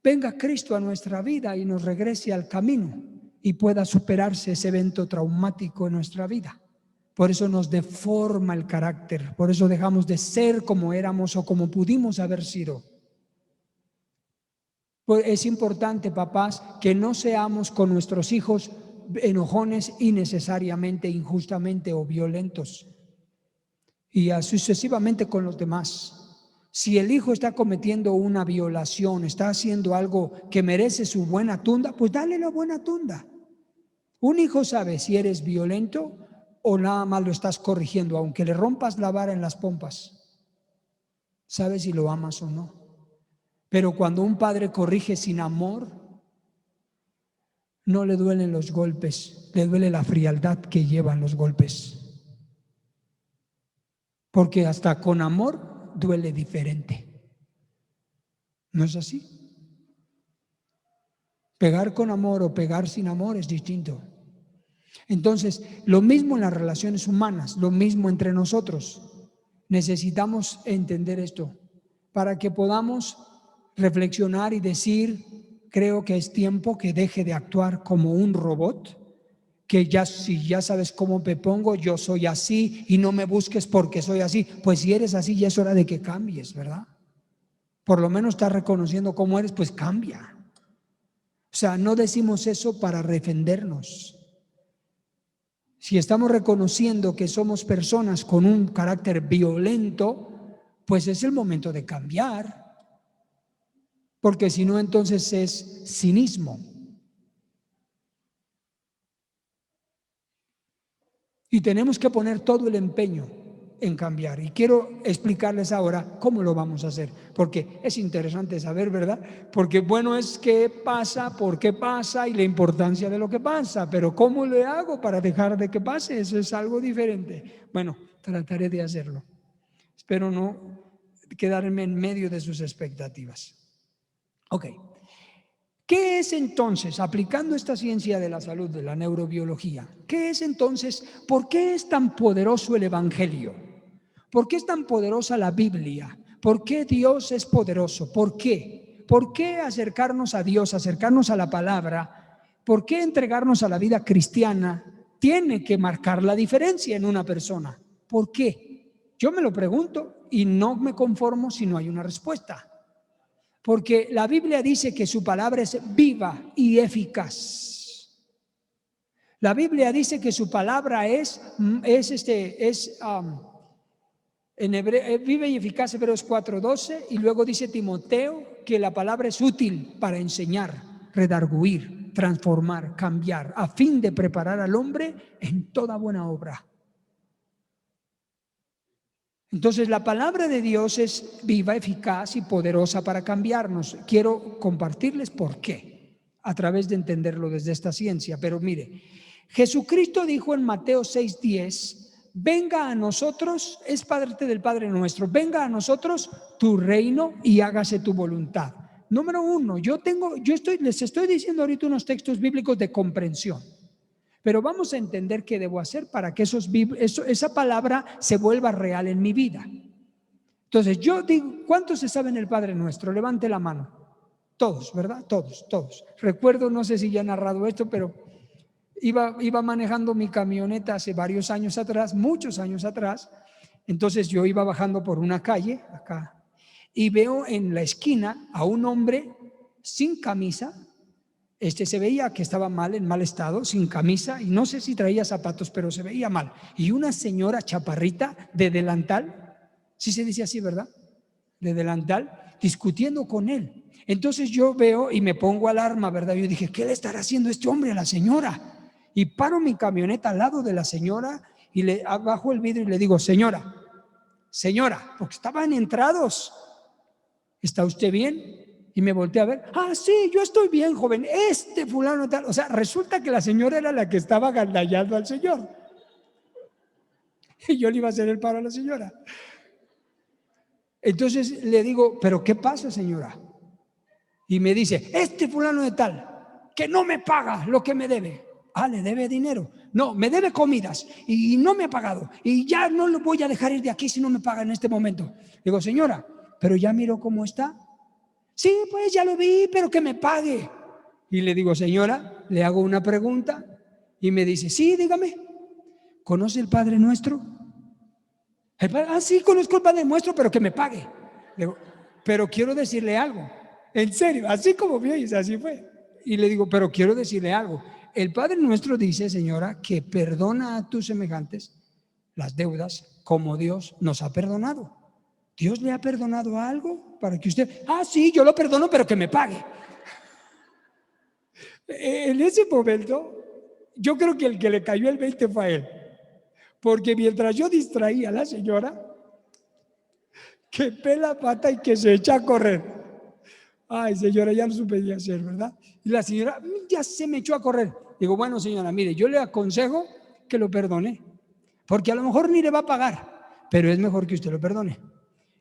venga Cristo a nuestra vida y nos regrese al camino y pueda superarse ese evento traumático en nuestra vida. Por eso nos deforma el carácter, por eso dejamos de ser como éramos o como pudimos haber sido. Pues es importante, papás, que no seamos con nuestros hijos enojones innecesariamente, injustamente o violentos. Y sucesivamente con los demás. Si el hijo está cometiendo una violación, está haciendo algo que merece su buena tunda, pues dale la buena tunda. Un hijo sabe si eres violento o nada más lo estás corrigiendo, aunque le rompas la vara en las pompas. Sabe si lo amas o no. Pero cuando un padre corrige sin amor, no le duelen los golpes, le duele la frialdad que llevan los golpes. porque hasta con amor duele diferente. ¿No es así? Pegar con amor o pegar sin amor es distinto. Entonces, lo mismo en las relaciones humanas, lo mismo entre nosotros. Necesitamos entender esto para que podamos reflexionar y decir, creo que es tiempo que deje de actuar como un robot, que ya si ya sabes cómo me pongo, yo soy así y no me busques porque soy así. Pues si eres así ya es hora de que cambies, ¿verdad? Por lo menos estás reconociendo cómo eres, pues cambia. O sea, no decimos eso para defendernos. Si estamos reconociendo que somos personas con un carácter violento, pues es el momento de cambiar, porque si no, entonces es cinismo. Y tenemos que poner todo el empeño en cambiar. Y quiero explicarles ahora cómo lo vamos a hacer, porque es interesante saber, ¿verdad? Porque bueno es qué pasa, por qué pasa y la importancia de lo que pasa, pero ¿cómo le hago para dejar de que pase? Eso es algo diferente. Bueno, trataré de hacerlo. Espero no quedarme en medio de sus expectativas. Ok. ¿Qué es entonces, aplicando esta ciencia de la salud, de la neurobiología, qué es entonces, por qué es tan poderoso el Evangelio? ¿Por qué es tan poderosa la Biblia? ¿Por qué Dios es poderoso? ¿Por qué? ¿Por qué acercarnos a Dios, acercarnos a la palabra? ¿Por qué entregarnos a la vida cristiana tiene que marcar la diferencia en una persona? ¿Por qué? Yo me lo pregunto y no me conformo si no hay una respuesta. Porque la Biblia dice que su palabra es viva y eficaz. La Biblia dice que su palabra en hebreo, viva y eficaz, Hebreos 4:12, y luego dice Timoteo que la palabra es útil para enseñar, redarguir, transformar, cambiar, a fin de preparar al hombre en toda buena obra. Entonces la palabra de Dios es viva, eficaz y poderosa para cambiarnos. Quiero compartirles por qué, a través de entenderlo desde esta ciencia. Pero mire, Jesucristo dijo en Mateo 6:10, venga a nosotros, es parte del Padre nuestro, venga a nosotros tu reino y hágase tu voluntad. Número uno, les estoy diciendo ahorita unos textos bíblicos de comprensión. Pero vamos a entender qué debo hacer para que esa palabra se vuelva real en mi vida. Entonces yo digo, ¿cuántos se saben el Padre Nuestro? Levante la mano. Todos, ¿verdad? Todos. Recuerdo, no sé si ya he narrado esto, pero iba manejando mi camioneta hace varios años atrás, muchos años atrás. Entonces yo iba bajando por una calle, acá, y veo en la esquina a un hombre sin camisa. Se veía que estaba mal, en mal estado, sin camisa, y no sé si traía zapatos, pero se veía mal. Y una señora chaparrita de delantal, sí se dice así, ¿verdad? De delantal, discutiendo con él. Entonces yo veo y me pongo alarma, ¿verdad? Yo dije, ¿qué le estará haciendo este hombre a la señora? Y paro mi camioneta al lado de la señora y le bajo el vidrio y le digo, señora, porque estaban entrados, ¿está usted bien? Y me volteé a ver, sí, yo estoy bien, joven, fulano tal. O sea, resulta que la señora era la que estaba agandallando al señor. Y yo le iba a hacer el paro a la señora. Entonces le digo, ¿pero qué pasa, señora? Y me dice, fulano de tal, que no me paga lo que me debe. ¿Le debe dinero? No, me debe comidas y no me ha pagado. Y ya no lo voy a dejar ir de aquí si no me paga en este momento. Digo, señora, ¿pero ya miró cómo está? Sí, pues ya lo vi, pero que me pague. Y le digo, señora, le hago una pregunta. Y me dice, sí, dígame, ¿conoce el Padre Nuestro? Sí, conozco el Padre Nuestro, pero que me pague. Le digo, pero quiero decirle algo. En serio, así como me dice, así fue. Y le digo, pero quiero decirle algo. El Padre Nuestro dice, señora, que perdona a tus semejantes las deudas como Dios nos ha perdonado. ¿Dios le ha perdonado algo para que usted? Sí, yo lo perdono, pero que me pague. En ese momento, yo creo que el que le cayó el 20 fue a él. Porque mientras yo distraía a la señora, que pela pata y que se echa a correr. Ay, señora, ya no supe qué hacer, ¿verdad? Y la señora ya se me echó a correr. Digo, bueno, señora, mire, yo le aconsejo que lo perdone, porque a lo mejor ni le va a pagar. pero es mejor que usted lo perdone.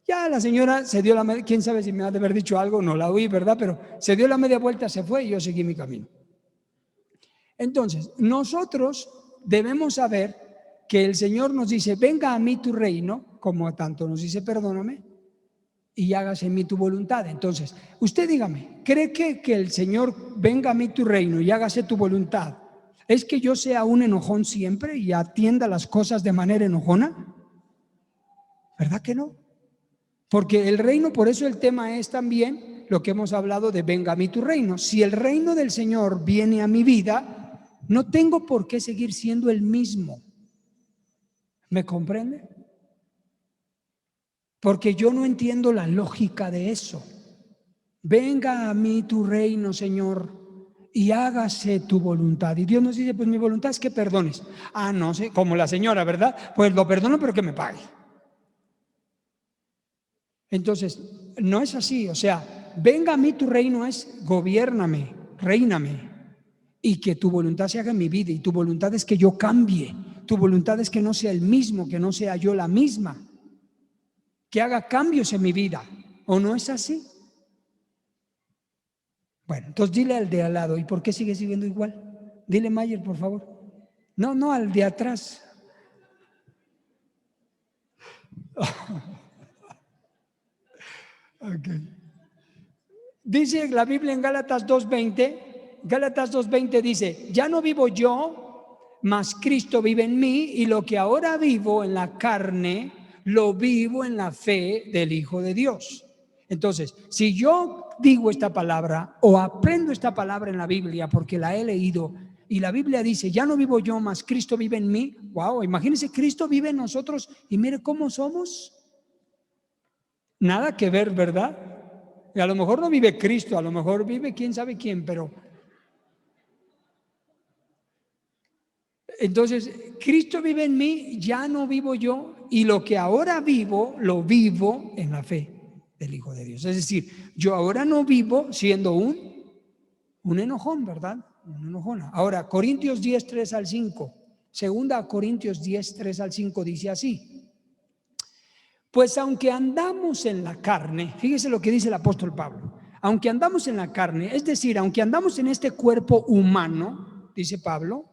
Ya la señora se dio quién sabe si me ha de haber dicho algo, no la oí, ¿verdad? Pero se dio la media vuelta, se fue y yo seguí mi camino. Entonces, nosotros debemos saber que el Señor nos dice, venga a mí tu reino, como tanto nos dice, perdóname, y hágase en mí tu voluntad. Entonces, usted dígame, ¿cree que el Señor venga a mí tu reino y hágase tu voluntad? ¿Es que yo sea un enojón siempre y atienda las cosas de manera enojona? ¿Verdad que no? Porque el reino, por eso el tema es también lo que hemos hablado de venga a mí tu reino. Si el reino del Señor viene a mi vida, no tengo por qué seguir siendo el mismo. ¿Me comprende? Porque yo no entiendo la lógica de eso. Venga a mí tu reino, Señor, y hágase tu voluntad. Y Dios nos dice, pues mi voluntad es que perdones. Ah, no sé, como la señora, ¿verdad? Pues lo perdono, pero que me pague. Entonces, no es así. O sea, venga a mí tu reino es gobiérname, reíname, y que tu voluntad se haga en mi vida. Y tu voluntad es que yo cambie. Tu voluntad es que no sea el mismo, que no sea yo la misma, que haga cambios en mi vida. ¿O no es así? Bueno, entonces dile al de al lado, ¿y por qué sigue siguiendo igual? Dile, Mayer, por favor. No, no, al de atrás. Okay. Dice la Biblia en Gálatas 2:20 dice, ya no vivo yo, mas Cristo vive en mí, y lo que ahora vivo en la carne, lo vivo en la fe del Hijo de Dios. Entonces, si yo digo esta palabra o aprendo esta palabra en la Biblia porque la he leído y la Biblia dice, ya no vivo yo, mas Cristo vive en mí, wow, imagínense, Cristo vive en nosotros y mire cómo somos. Nada que ver, ¿verdad? Y a lo mejor no vive Cristo, a lo mejor vive quién sabe quién, pero entonces Cristo vive en mí, ya no vivo yo, y lo que ahora vivo, lo vivo en la fe del Hijo de Dios. Es decir, yo ahora no vivo siendo un enojón, ¿verdad? Un enojona. Ahora, Corintios 10:3-5, segunda Corintios 10:3-5 dice así, pues aunque andamos en la carne, fíjese lo que dice el apóstol Pablo, aunque andamos en la carne, es decir, aunque andamos en este cuerpo humano, dice Pablo,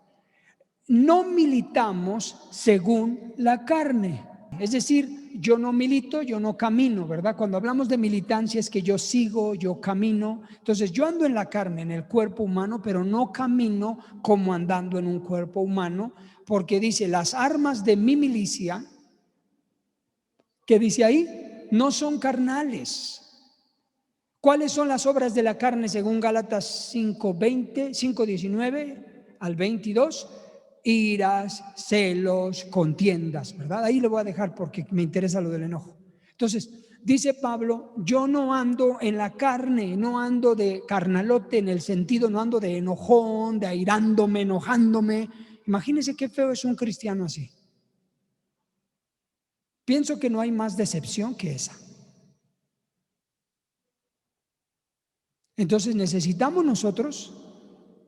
no militamos según la carne. Es decir, yo no milito, yo no camino, ¿verdad? Cuando hablamos de militancia es que yo sigo, yo camino. Entonces yo ando en la carne, en el cuerpo humano, pero no camino como andando en un cuerpo humano, porque dice, las armas de mi milicia, ¿qué dice ahí? No son carnales. ¿Cuáles son las obras de la carne según Gálatas 5:19-22? Iras, celos, contiendas, ¿verdad? Ahí lo voy a dejar porque me interesa lo del enojo. Entonces, dice Pablo, yo no ando en la carne, no ando de carnalote en el sentido, no ando de enojón, de airándome, enojándome. Imagínense qué feo es un cristiano así. Pienso que no hay más decepción que esa. Entonces necesitamos nosotros,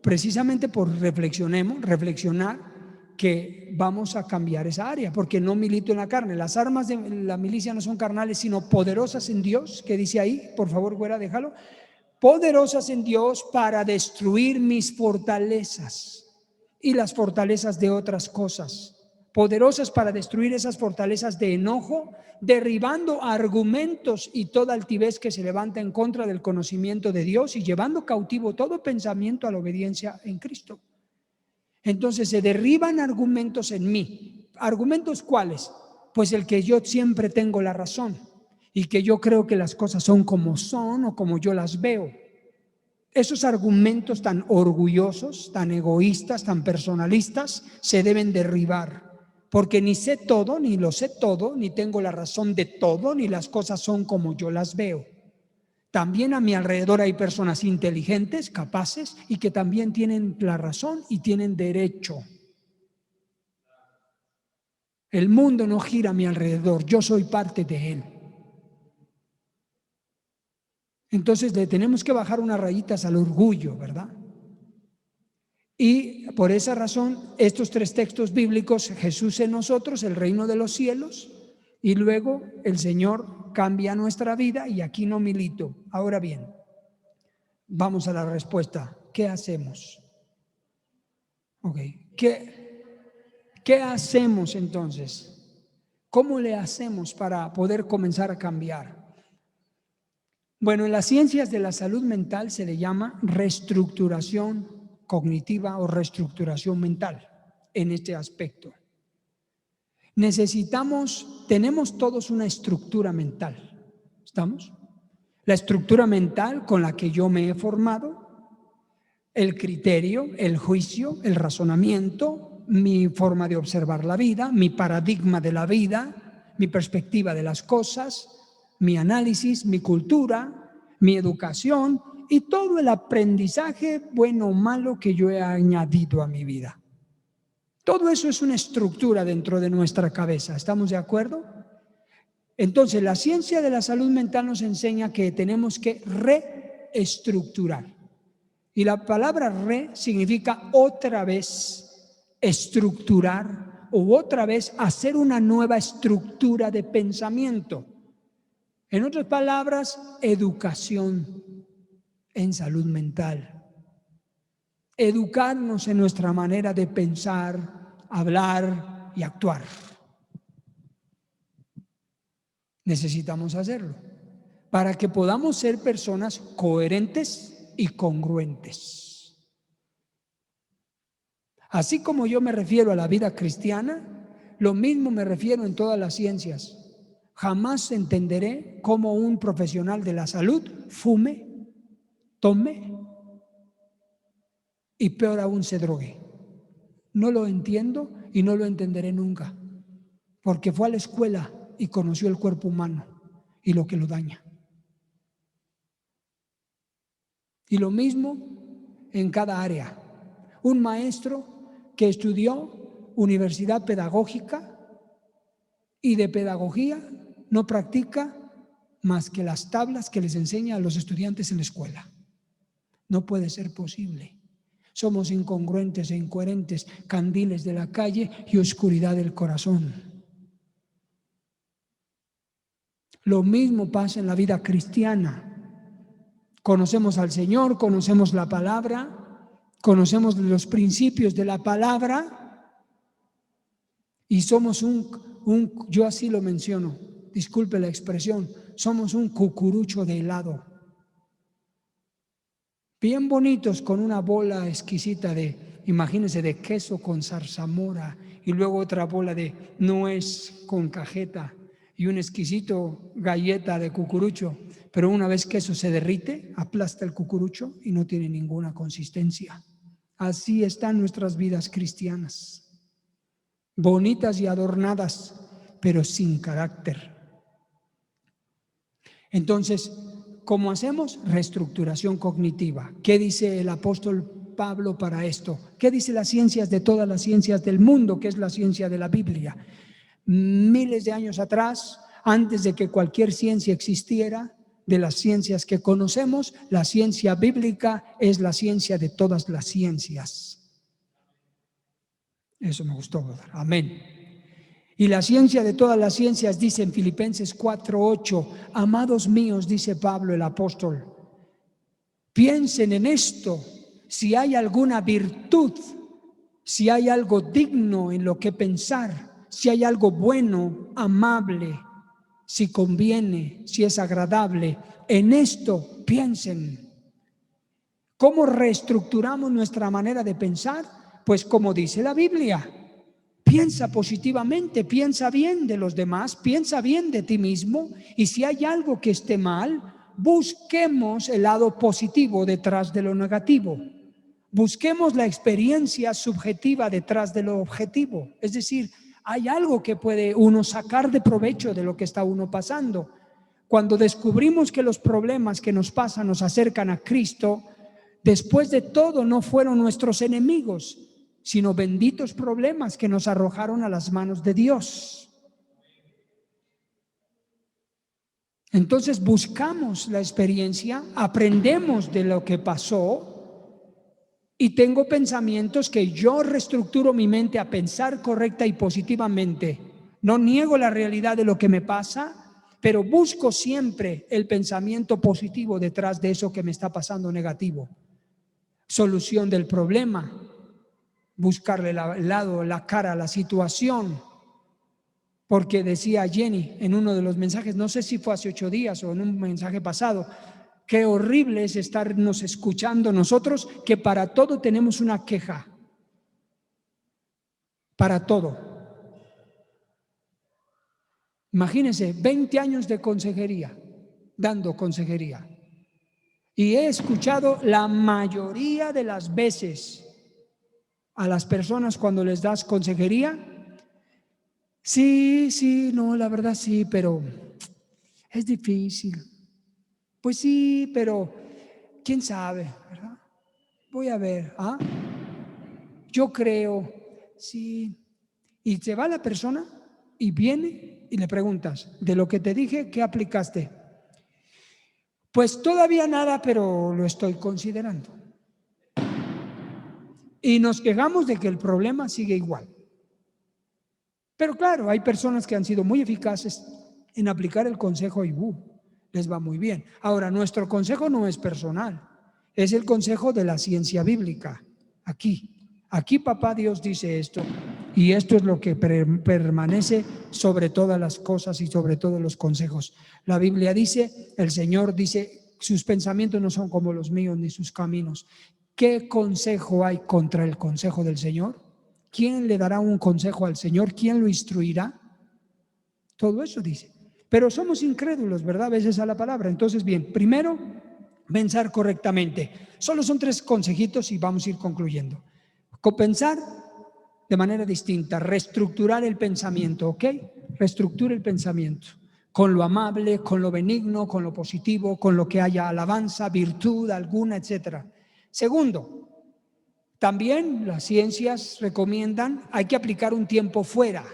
precisamente por reflexionar que vamos a cambiar esa área, porque no milito en la carne. Las armas de la milicia no son carnales, sino poderosas en Dios, que dice ahí, por favor, güera, déjalo. Poderosas en Dios para destruir mis fortalezas y las fortalezas de otras cosas. Poderosas para destruir esas fortalezas de enojo, derribando argumentos y toda altivez que se levanta en contra del conocimiento de Dios y llevando cautivo todo pensamiento a la obediencia en Cristo. Entonces se derriban argumentos en mí. ¿Argumentos cuáles? Pues el que yo siempre tengo la razón y que yo creo que las cosas son como son o como yo las veo. Esos argumentos tan orgullosos, tan egoístas, tan personalistas, se deben derribar. Porque ni sé todo, ni lo sé todo, ni tengo la razón de todo, ni las cosas son como yo las veo. También a mi alrededor hay personas inteligentes, capaces y que también tienen la razón y tienen derecho. El mundo no gira a mi alrededor, yo soy parte de él. Entonces le tenemos que bajar unas rayitas al orgullo, ¿verdad? Y por esa razón, estos tres textos bíblicos, Jesús en nosotros, el reino de los cielos, Y luego el Señor cambia nuestra vida y aquí no milito. Ahora bien, vamos a la respuesta. ¿Qué hacemos? Ok, ¿qué hacemos entonces? ¿Cómo le hacemos para poder comenzar a cambiar? Bueno, en las ciencias de la salud mental se le llama reestructuración cognitiva o reestructuración mental en este aspecto. Tenemos todos una estructura mental, ¿estamos? La estructura mental con la que yo me he formado, el criterio, el juicio, el razonamiento, mi forma de observar la vida, mi paradigma de la vida, mi perspectiva de las cosas, mi análisis, mi cultura, mi educación y todo el aprendizaje bueno o malo que yo he añadido a mi vida. Todo eso es una estructura dentro de nuestra cabeza, ¿estamos de acuerdo? Entonces, la ciencia de la salud mental nos enseña que tenemos que reestructurar. Y la palabra re significa otra vez estructurar o otra vez hacer una nueva estructura de pensamiento. En otras palabras, educación en salud mental. Educarnos en nuestra manera de pensar, hablar y actuar. Necesitamos hacerlo para que podamos ser personas coherentes y congruentes. Así como yo me refiero a la vida cristiana, lo mismo me refiero en todas las ciencias. Jamás entenderé cómo un profesional de la salud fume, tome y peor aún se drogue. No lo entiendo y no lo entenderé nunca, porque fue a la escuela y conoció el cuerpo humano y lo que lo daña. Y lo mismo en cada área. Un maestro que estudió universidad pedagógica y de pedagogía no practica más que las tablas que les enseña a los estudiantes en la escuela. No puede ser posible. Somos incongruentes e incoherentes, candiles de la calle y oscuridad del corazón. Lo mismo pasa en la vida cristiana. Conocemos al Señor, conocemos la palabra, conocemos los principios de la palabra y somos yo así lo menciono, disculpe la expresión, somos un cucurucho de helado. Bien bonitos con una bola exquisita imagínense, de queso con zarzamora y luego otra bola de nuez con cajeta y un exquisito galleta de cucurucho, pero una vez que eso se derrite, aplasta el cucurucho y no tiene ninguna consistencia. Así están nuestras vidas cristianas, bonitas y adornadas, pero sin carácter. Entonces, ¿cómo hacemos? Reestructuración cognitiva. ¿Qué dice el apóstol Pablo para esto? ¿Qué dice las ciencias de todas las ciencias del mundo, que es la ciencia de la Biblia? Miles de años atrás, antes de que cualquier ciencia existiera, de las ciencias que conocemos, la ciencia bíblica es la ciencia de todas las ciencias. Eso me gustó, brother. Amén. Y la ciencia de todas las ciencias dice en Filipenses 4:8, amados míos, dice Pablo el apóstol, piensen en esto, si hay alguna virtud, si hay algo digno en lo que pensar, si hay algo bueno, amable, si conviene, si es agradable, en esto piensen. ¿Cómo reestructuramos nuestra manera de pensar? Pues como dice la Biblia, piensa positivamente, piensa bien de los demás, piensa bien de ti mismo y si hay algo que esté mal, busquemos el lado positivo detrás de lo negativo. Busquemos la experiencia subjetiva detrás de lo objetivo. Es decir, hay algo que puede uno sacar de provecho de lo que está uno pasando. Cuando descubrimos que los problemas que nos pasan nos acercan a Cristo, después de todo no fueron nuestros enemigos, sino benditos problemas que nos arrojaron a las manos de Dios. Entonces buscamos la experiencia, aprendemos de lo que pasó y tengo pensamientos que yo reestructuro mi mente a pensar correcta y positivamente No niego la realidad de lo que me pasa, pero busco siempre el pensamiento positivo detrás de eso que me está pasando negativo. Solución del problema, buscarle el lado, la cara a la situación. Porque decía Jenny en uno de los mensajes, no sé si fue hace 8 días o en un mensaje pasado, qué horrible es estarnos escuchando nosotros, que para todo tenemos una queja. Para todo. Imagínense, 20 años de consejería, dando consejería. Y he escuchado la mayoría de las veces a las personas cuando les das consejería, sí, no, la verdad sí, pero es difícil. Pues sí, pero quién sabe, ¿verdad? Voy a ver, ¿ah? Yo creo, sí. Y se va la persona y viene y le preguntas, de lo que te dije, ¿qué aplicaste? Pues todavía nada, pero lo estoy considerando. Y nos quejamos de que el problema sigue igual. Pero claro, hay personas que han sido muy eficaces en aplicar el consejo y les va muy bien. Ahora, nuestro consejo no es personal, es el consejo de la ciencia bíblica. Aquí papá Dios dice esto, y esto es lo que permanece sobre todas las cosas y sobre todos los consejos. La Biblia dice, el Señor dice, sus pensamientos no son como los míos ni sus caminos. ¿Qué consejo hay contra el consejo del Señor? ¿Quién le dará un consejo al Señor? ¿Quién lo instruirá? Todo eso dice. Pero somos incrédulos, ¿verdad? A veces a la palabra. Entonces, bien, primero, pensar correctamente. Solo son 3 consejitos y vamos a ir concluyendo. Pensar de manera distinta, reestructurar el pensamiento, ¿ok? Reestructura el pensamiento. Con lo amable, con lo benigno, con lo positivo, con lo que haya alabanza, virtud alguna, etc. Segundo, también las ciencias recomiendan, hay que aplicar un tiempo fuera,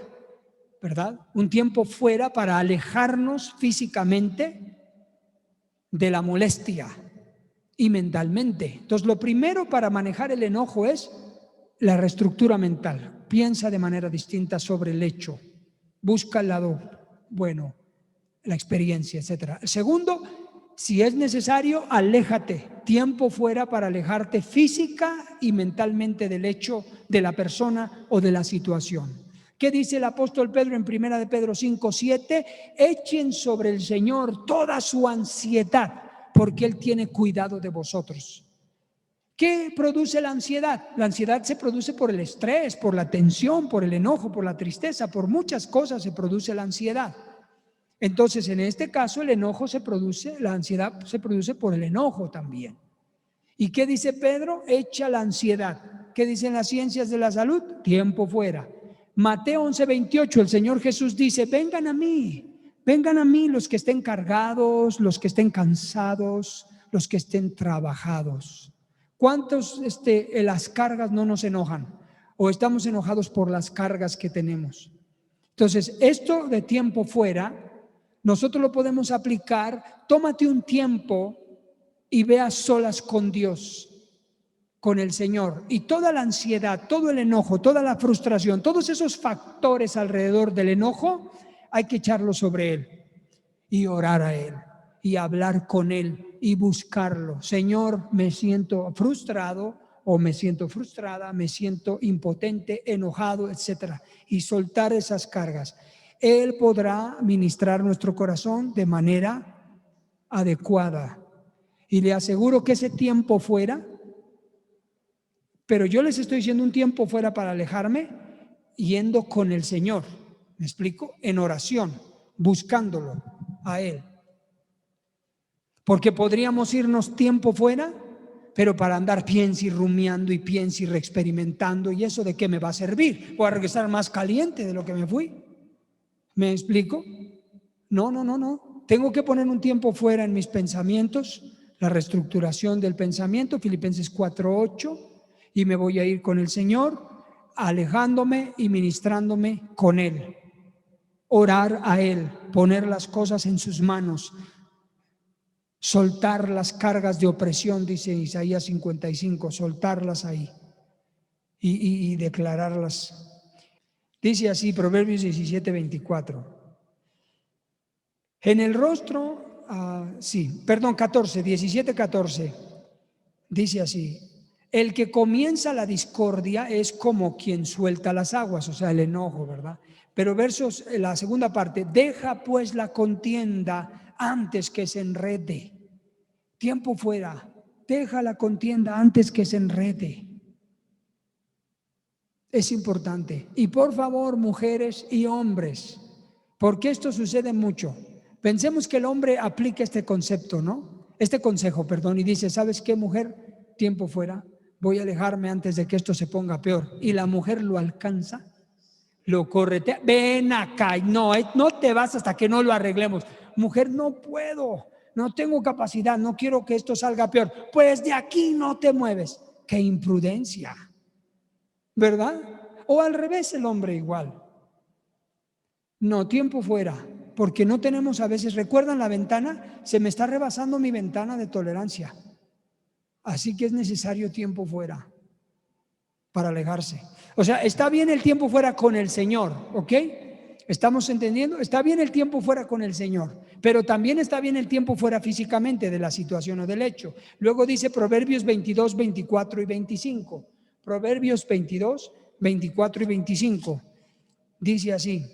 ¿verdad? Un tiempo fuera para alejarnos físicamente de la molestia y mentalmente. Entonces, lo primero para manejar el enojo es la reestructura mental. Piensa de manera distinta sobre el hecho. Busca el lado bueno, la experiencia, etc. Segundo, si es necesario, aléjate. Tiempo fuera para alejarte física y mentalmente del hecho, de la persona o de la situación. ¿Qué dice el apóstol Pedro en 1 de Pedro 5:7? Echen sobre el Señor toda su ansiedad, porque Él tiene cuidado de vosotros. ¿Qué produce la ansiedad? La ansiedad se produce por el estrés, por la tensión, por el enojo, por la tristeza, por muchas cosas se produce la ansiedad. Entonces, en este caso, el enojo se produce, la ansiedad se produce por el enojo también. ¿Y qué dice Pedro? Echa la ansiedad. ¿Qué dicen las ciencias de la salud? Tiempo fuera. Mateo 11:28, el Señor Jesús dice, vengan a mí los que estén cargados, los que estén cansados, los que estén trabajados. ¿Cuántos las cargas no nos enojan? ¿O estamos enojados por las cargas que tenemos? Entonces, esto de tiempo fuera, nosotros lo podemos aplicar. Tómate un tiempo y ve a solas con Dios, con el Señor, y toda la ansiedad, todo el enojo, toda la frustración, todos esos factores alrededor del enojo, hay que echarlo sobre Él y orar a Él y hablar con Él y buscarlo. Señor, me siento frustrado o me siento frustrada, me siento impotente, enojado, etcétera, y soltar esas cargas. Él podrá ministrar nuestro corazón de manera adecuada. Y le aseguro que ese tiempo fuera, pero yo les estoy diciendo un tiempo fuera para alejarme, yendo con el Señor, ¿me explico? En oración, buscándolo a Él. Porque podríamos irnos tiempo fuera, pero para andar piensa y rumiando y piensa y reexperimentando, ¿y eso de qué me va a servir? ¿Voy a regresar más caliente de lo que me fui? ¿Me explico? No. Tengo que poner un tiempo fuera en mis pensamientos, la reestructuración del pensamiento, Filipenses 4:8, y me voy a ir con el Señor, alejándome y ministrándome con Él. Orar a Él, poner las cosas en sus manos, soltar las cargas de opresión, dice Isaías 55, soltarlas ahí y declararlas. Dice así, Proverbios 17:24. En el rostro, 14, 17:14. Dice así: el que comienza la discordia es como quien suelta las aguas, o sea, el enojo, ¿verdad? Pero la segunda parte, deja pues la contienda antes que se enrede. Tiempo fuera, deja la contienda antes que se enrede. Es importante. Y por favor, mujeres y hombres, porque esto sucede mucho. Pensemos que el hombre aplica este concepto, ¿no? Este consejo, perdón, y dice, ¿sabes qué, mujer? Tiempo fuera, voy a alejarme antes de que esto se ponga peor. Y la mujer lo alcanza, lo corretea, ven acá, no te vas hasta que no lo arreglemos. Mujer, no puedo, no tengo capacidad, no quiero que esto salga peor. Pues de aquí no te mueves. ¡Qué imprudencia! ¿Verdad? O al revés, el hombre igual. No, tiempo fuera, porque no tenemos a veces, ¿recuerdan la ventana? Se me está rebasando mi ventana de tolerancia. Así que es necesario tiempo fuera para alejarse. O sea, está bien el tiempo fuera con el Señor, ¿ok? ¿Estamos entendiendo? Está bien el tiempo fuera con el Señor, pero también está bien el tiempo fuera físicamente de la situación o del hecho. Luego dice Proverbios 22, 24 y 25. Proverbios 22, 24 y 25. Dice así,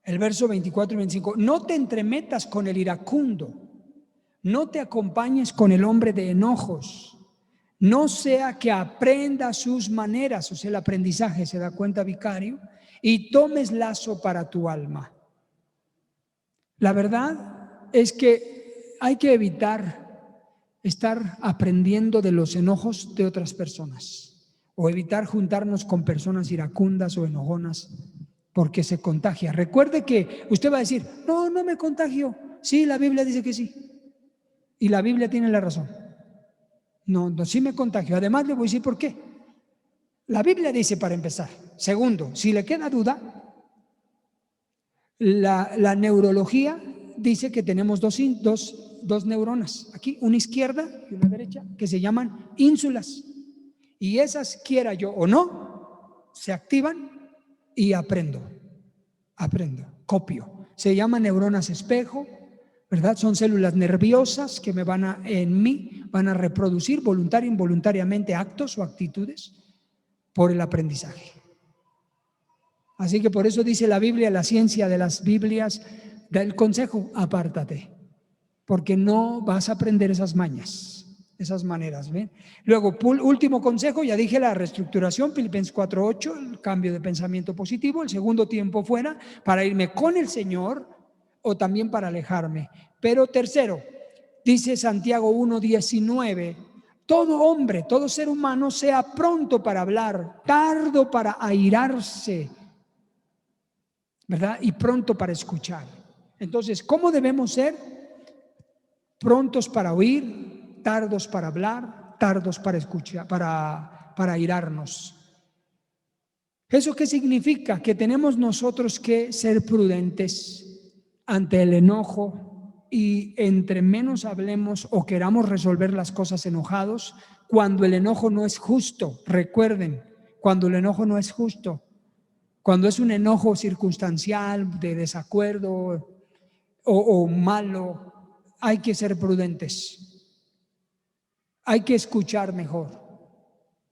el verso 24 y 25. No te entremetas con el iracundo, no te acompañes con el hombre de enojos, no sea que aprenda sus maneras, o sea, el aprendizaje, se da cuenta vicario, y tomes lazo para tu alma. La verdad es que hay que evitar estar aprendiendo de los enojos de otras personas o evitar juntarnos con personas iracundas o enojonas porque se contagia. Recuerde que usted va a decir, no me contagio. Sí, la Biblia dice que sí. Y la Biblia tiene la razón. No, sí me contagio. Además le voy a decir por qué. La Biblia dice para empezar. Segundo, si le queda duda, la neurología dice que tenemos dos neuronas, aquí una izquierda y una derecha, que se llaman ínsulas. Y esas, quiera yo o no, se activan y aprendo, copio. Se llaman neuronas espejo, ¿verdad? Son células nerviosas que en mí van a reproducir voluntaria e involuntariamente actos o actitudes por el aprendizaje. Así que por eso dice la Biblia, la ciencia de las Biblias, da el consejo, apártate, porque no vas a aprender esas mañas, esas maneras. ¿ven? Luego, último consejo, ya dije la reestructuración, Filipenses 4:8, el cambio de pensamiento positivo, el segundo tiempo fuera, para irme con el Señor o también para alejarme. Pero tercero, dice Santiago 1:19, todo hombre, todo ser humano sea pronto para hablar, tardo para airarse, ¿verdad? Y pronto para escuchar. Entonces, ¿cómo debemos ser? Prontos para oír, tardos para hablar, tardos para escuchar, para airarnos. ¿Eso qué significa? Que tenemos nosotros que ser prudentes ante el enojo y entre menos hablemos o queramos resolver las cosas enojados, cuando el enojo no es justo. Recuerden, cuando el enojo no es justo. Cuando es un enojo circunstancial, de desacuerdo o malo, hay que ser prudentes. Hay que escuchar mejor.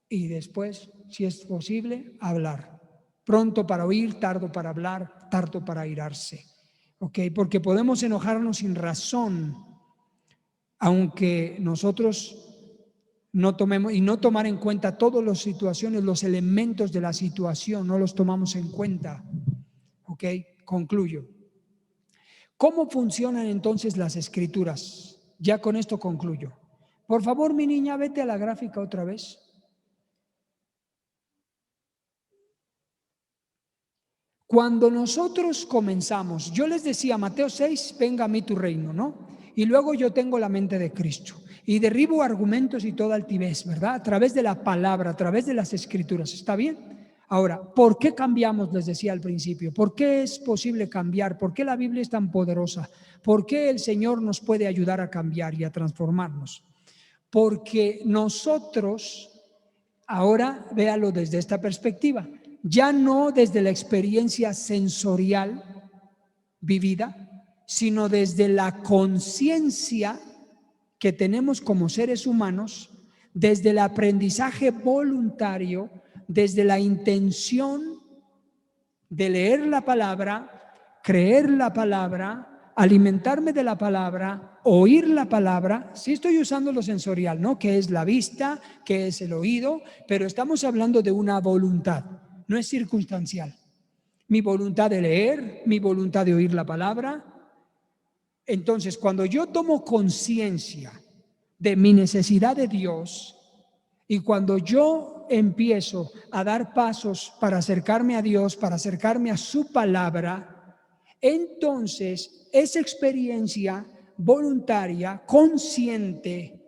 Y después, si es posible, hablar. Pronto para oír, tardo para hablar, tardo para airarse. ¿Ok? Porque podemos enojarnos sin razón, aunque nosotros no tomemos y no tomar en cuenta todas las situaciones, los elementos de la situación, no los tomamos en cuenta. ¿Ok? Concluyo. ¿Cómo funcionan entonces las escrituras? Ya con esto concluyo. Por favor, mi niña, vete a la gráfica otra vez. Cuando nosotros comenzamos, yo les decía, Mateo 6, venga a mí tu reino, ¿no? Y luego yo tengo la mente de Cristo y derribo argumentos y toda altivez, ¿verdad? A través de la palabra, a través de las escrituras, ¿está bien? Ahora, ¿por qué cambiamos? Les decía al principio. ¿Por qué es posible cambiar? ¿Por qué la Biblia es tan poderosa? ¿Por qué el Señor nos puede ayudar a cambiar y a transformarnos? Porque nosotros, ahora véalo desde esta perspectiva, ya no desde la experiencia sensorial vivida, sino desde la conciencia que tenemos como seres humanos, desde el aprendizaje voluntario, desde la intención de leer la palabra, creer la palabra, alimentarme de la palabra, oír la palabra. Sí estoy usando lo sensorial, ¿no? Que es la vista, que es el oído, pero estamos hablando de una voluntad, no es circunstancial. Mi voluntad de leer, mi voluntad de oír la palabra. Entonces, cuando yo tomo conciencia de mi necesidad de Dios y cuando yo empiezo a dar pasos para acercarme a Dios, para acercarme a su palabra, entonces esa experiencia voluntaria, consciente,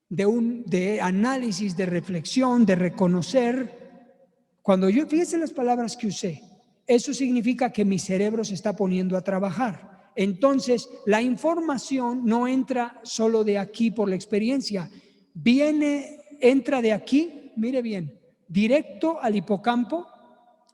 de análisis, de reflexión, de reconocer, cuando yo, fíjese las palabras que usé, eso significa que mi cerebro se está poniendo a trabajar. Entonces, la información no entra solo de aquí por la experiencia, entra de aquí, mire bien, directo al hipocampo,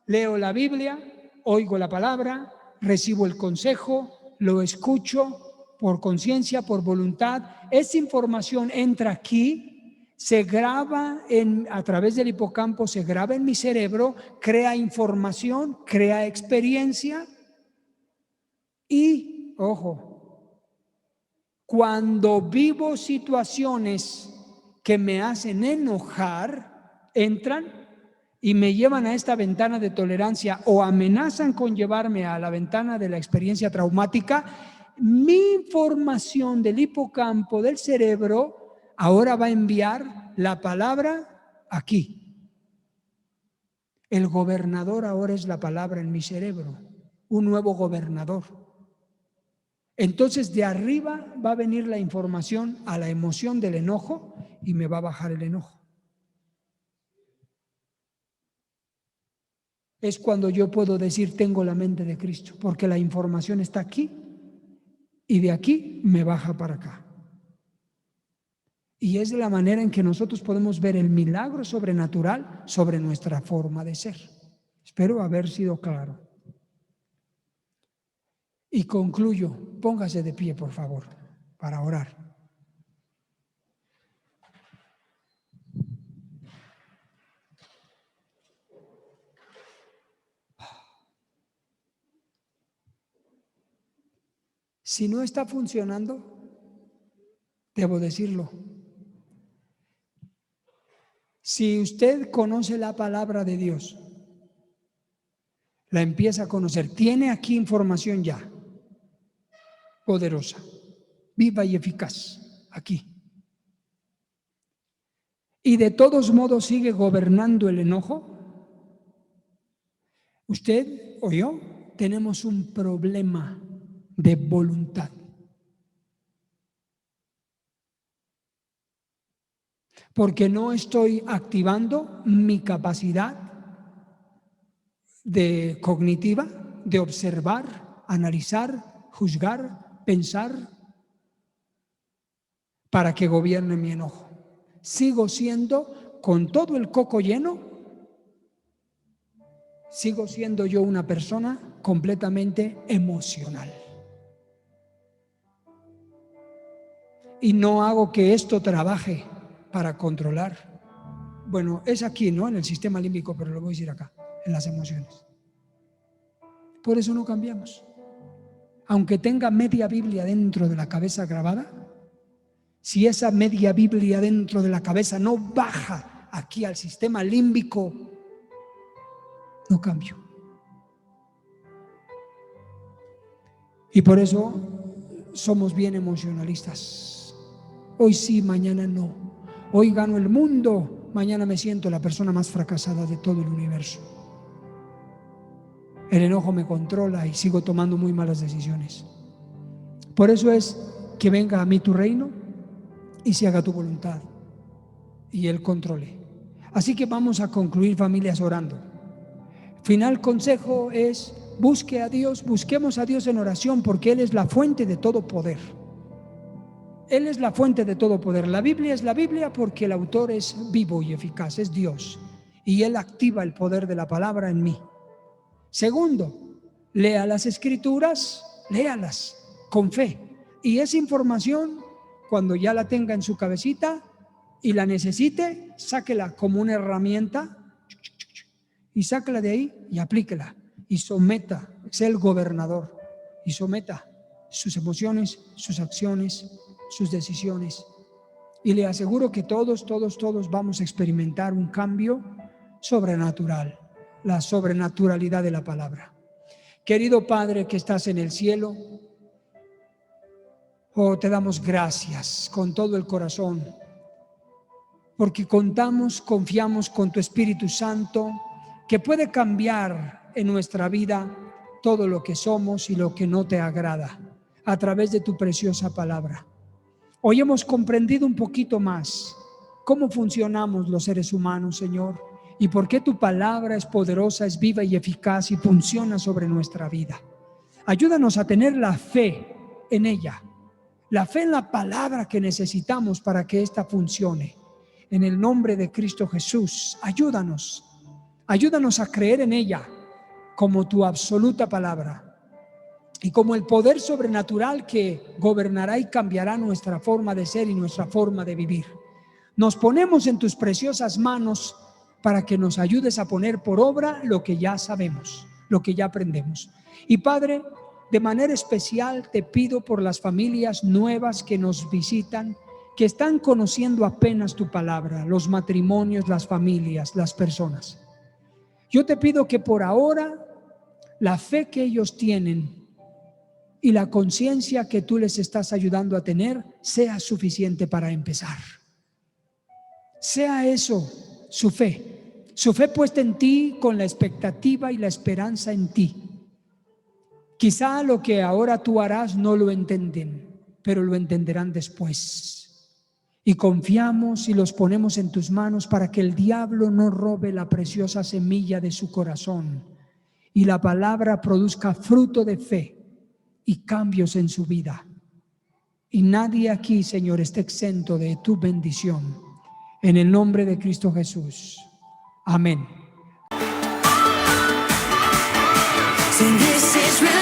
leo la Biblia, oigo la palabra, recibo el consejo, lo escucho por conciencia, por voluntad. Esa información entra aquí, se graba a través del hipocampo, se graba en mi cerebro, crea información, crea experiencia y, ojo, cuando vivo situaciones que me hacen enojar, entran y me llevan a esta ventana de tolerancia o amenazan con llevarme a la ventana de la experiencia traumática, mi información del hipocampo, del cerebro, ahora va a enviar la palabra aquí. El gobernador ahora es la palabra en mi cerebro, un nuevo gobernador. Entonces de arriba va a venir la información a la emoción del enojo y me va a bajar el enojo. Es cuando yo puedo decir tengo la mente de Cristo, porque la información está aquí y de aquí me baja para acá. Y es de la manera en que nosotros podemos ver el milagro sobrenatural sobre nuestra forma de ser. Espero haber sido claro. Y concluyo, póngase de pie, por favor, para orar. Si no está funcionando, debo decirlo. Si usted conoce la palabra de Dios, la empieza a conocer, tiene aquí información ya, poderosa, viva y eficaz, aquí. Y de todos modos sigue gobernando el enojo, usted o yo tenemos un problema de voluntad. Porque no estoy activando mi capacidad de cognitiva, de observar, analizar, juzgar, pensar, para que gobierne mi enojo. Sigo siendo, con todo el coco lleno, sigo siendo yo una persona completamente emocional. Y no hago que esto trabaje para controlar. Bueno, es aquí, ¿no? En el sistema límbico, pero lo voy a decir acá, en las emociones. Por eso no cambiamos. Aunque tenga media Biblia dentro de la cabeza grabada, si esa media Biblia dentro de la cabeza no baja aquí al sistema límbico, no cambio. Y por eso somos bien emocionalistas. Hoy sí, mañana no. Hoy gano el mundo, mañana me siento la persona más fracasada de todo el universo. El enojo me controla y sigo tomando muy malas decisiones. Por eso es que venga a mí tu reino y se haga tu voluntad y Él controle. Así que vamos a concluir, familias, orando. Final consejo es: busque a Dios, busquemos a Dios en oración, porque Él es la fuente de todo poder. Él es la fuente de todo poder. La Biblia es la Biblia porque el autor es vivo y eficaz, es Dios. y Él activa el poder de la palabra en mí. Segundo, lea las Escrituras, léalas con fe. Y esa información, cuando ya la tenga en su cabecita y la necesite, sáquela como una herramienta y sáquela de ahí y aplíquela. Y someta, sea el gobernador, y someta sus emociones, sus acciones, sus decisiones. Y le aseguro que todos vamos a experimentar un cambio sobrenatural, la sobrenaturalidad de la palabra. Querido Padre que estás en el cielo, oh, te damos gracias con todo el corazón, porque confiamos con tu Espíritu Santo, que puede cambiar en nuestra vida todo lo que somos y lo que no te agrada, a través de tu preciosa palabra. Hoy hemos comprendido un poquito más cómo funcionamos los seres humanos, Señor, y por qué tu palabra es poderosa, es viva y eficaz y funciona sobre nuestra vida. Ayúdanos a tener la fe en ella, la fe en la palabra que necesitamos para que ésta funcione. En el nombre de Cristo Jesús, ayúdanos a creer en ella como tu absoluta palabra y como el poder sobrenatural que gobernará y cambiará nuestra forma de ser y nuestra forma de vivir. Nos ponemos en tus preciosas manos para que nos ayudes a poner por obra lo que ya sabemos, lo que ya aprendemos. Y Padre, de manera especial te pido por las familias nuevas que nos visitan, que están conociendo apenas tu palabra, los matrimonios, las familias, las personas. Yo te pido que por ahora la fe que ellos tienen y la conciencia que tú les estás ayudando a tener sea suficiente para empezar. Sea eso su fe puesta en ti con la expectativa y la esperanza en ti. Quizá lo que ahora tú harás no lo entienden, pero lo entenderán después. Y confiamos y los ponemos en tus manos para que el diablo no robe la preciosa semilla de su corazón y la palabra produzca fruto de fe y cambios en su vida. Y nadie aquí, Señor, esté exento de tu bendición. En el nombre de Cristo Jesús. Amén. So this is real.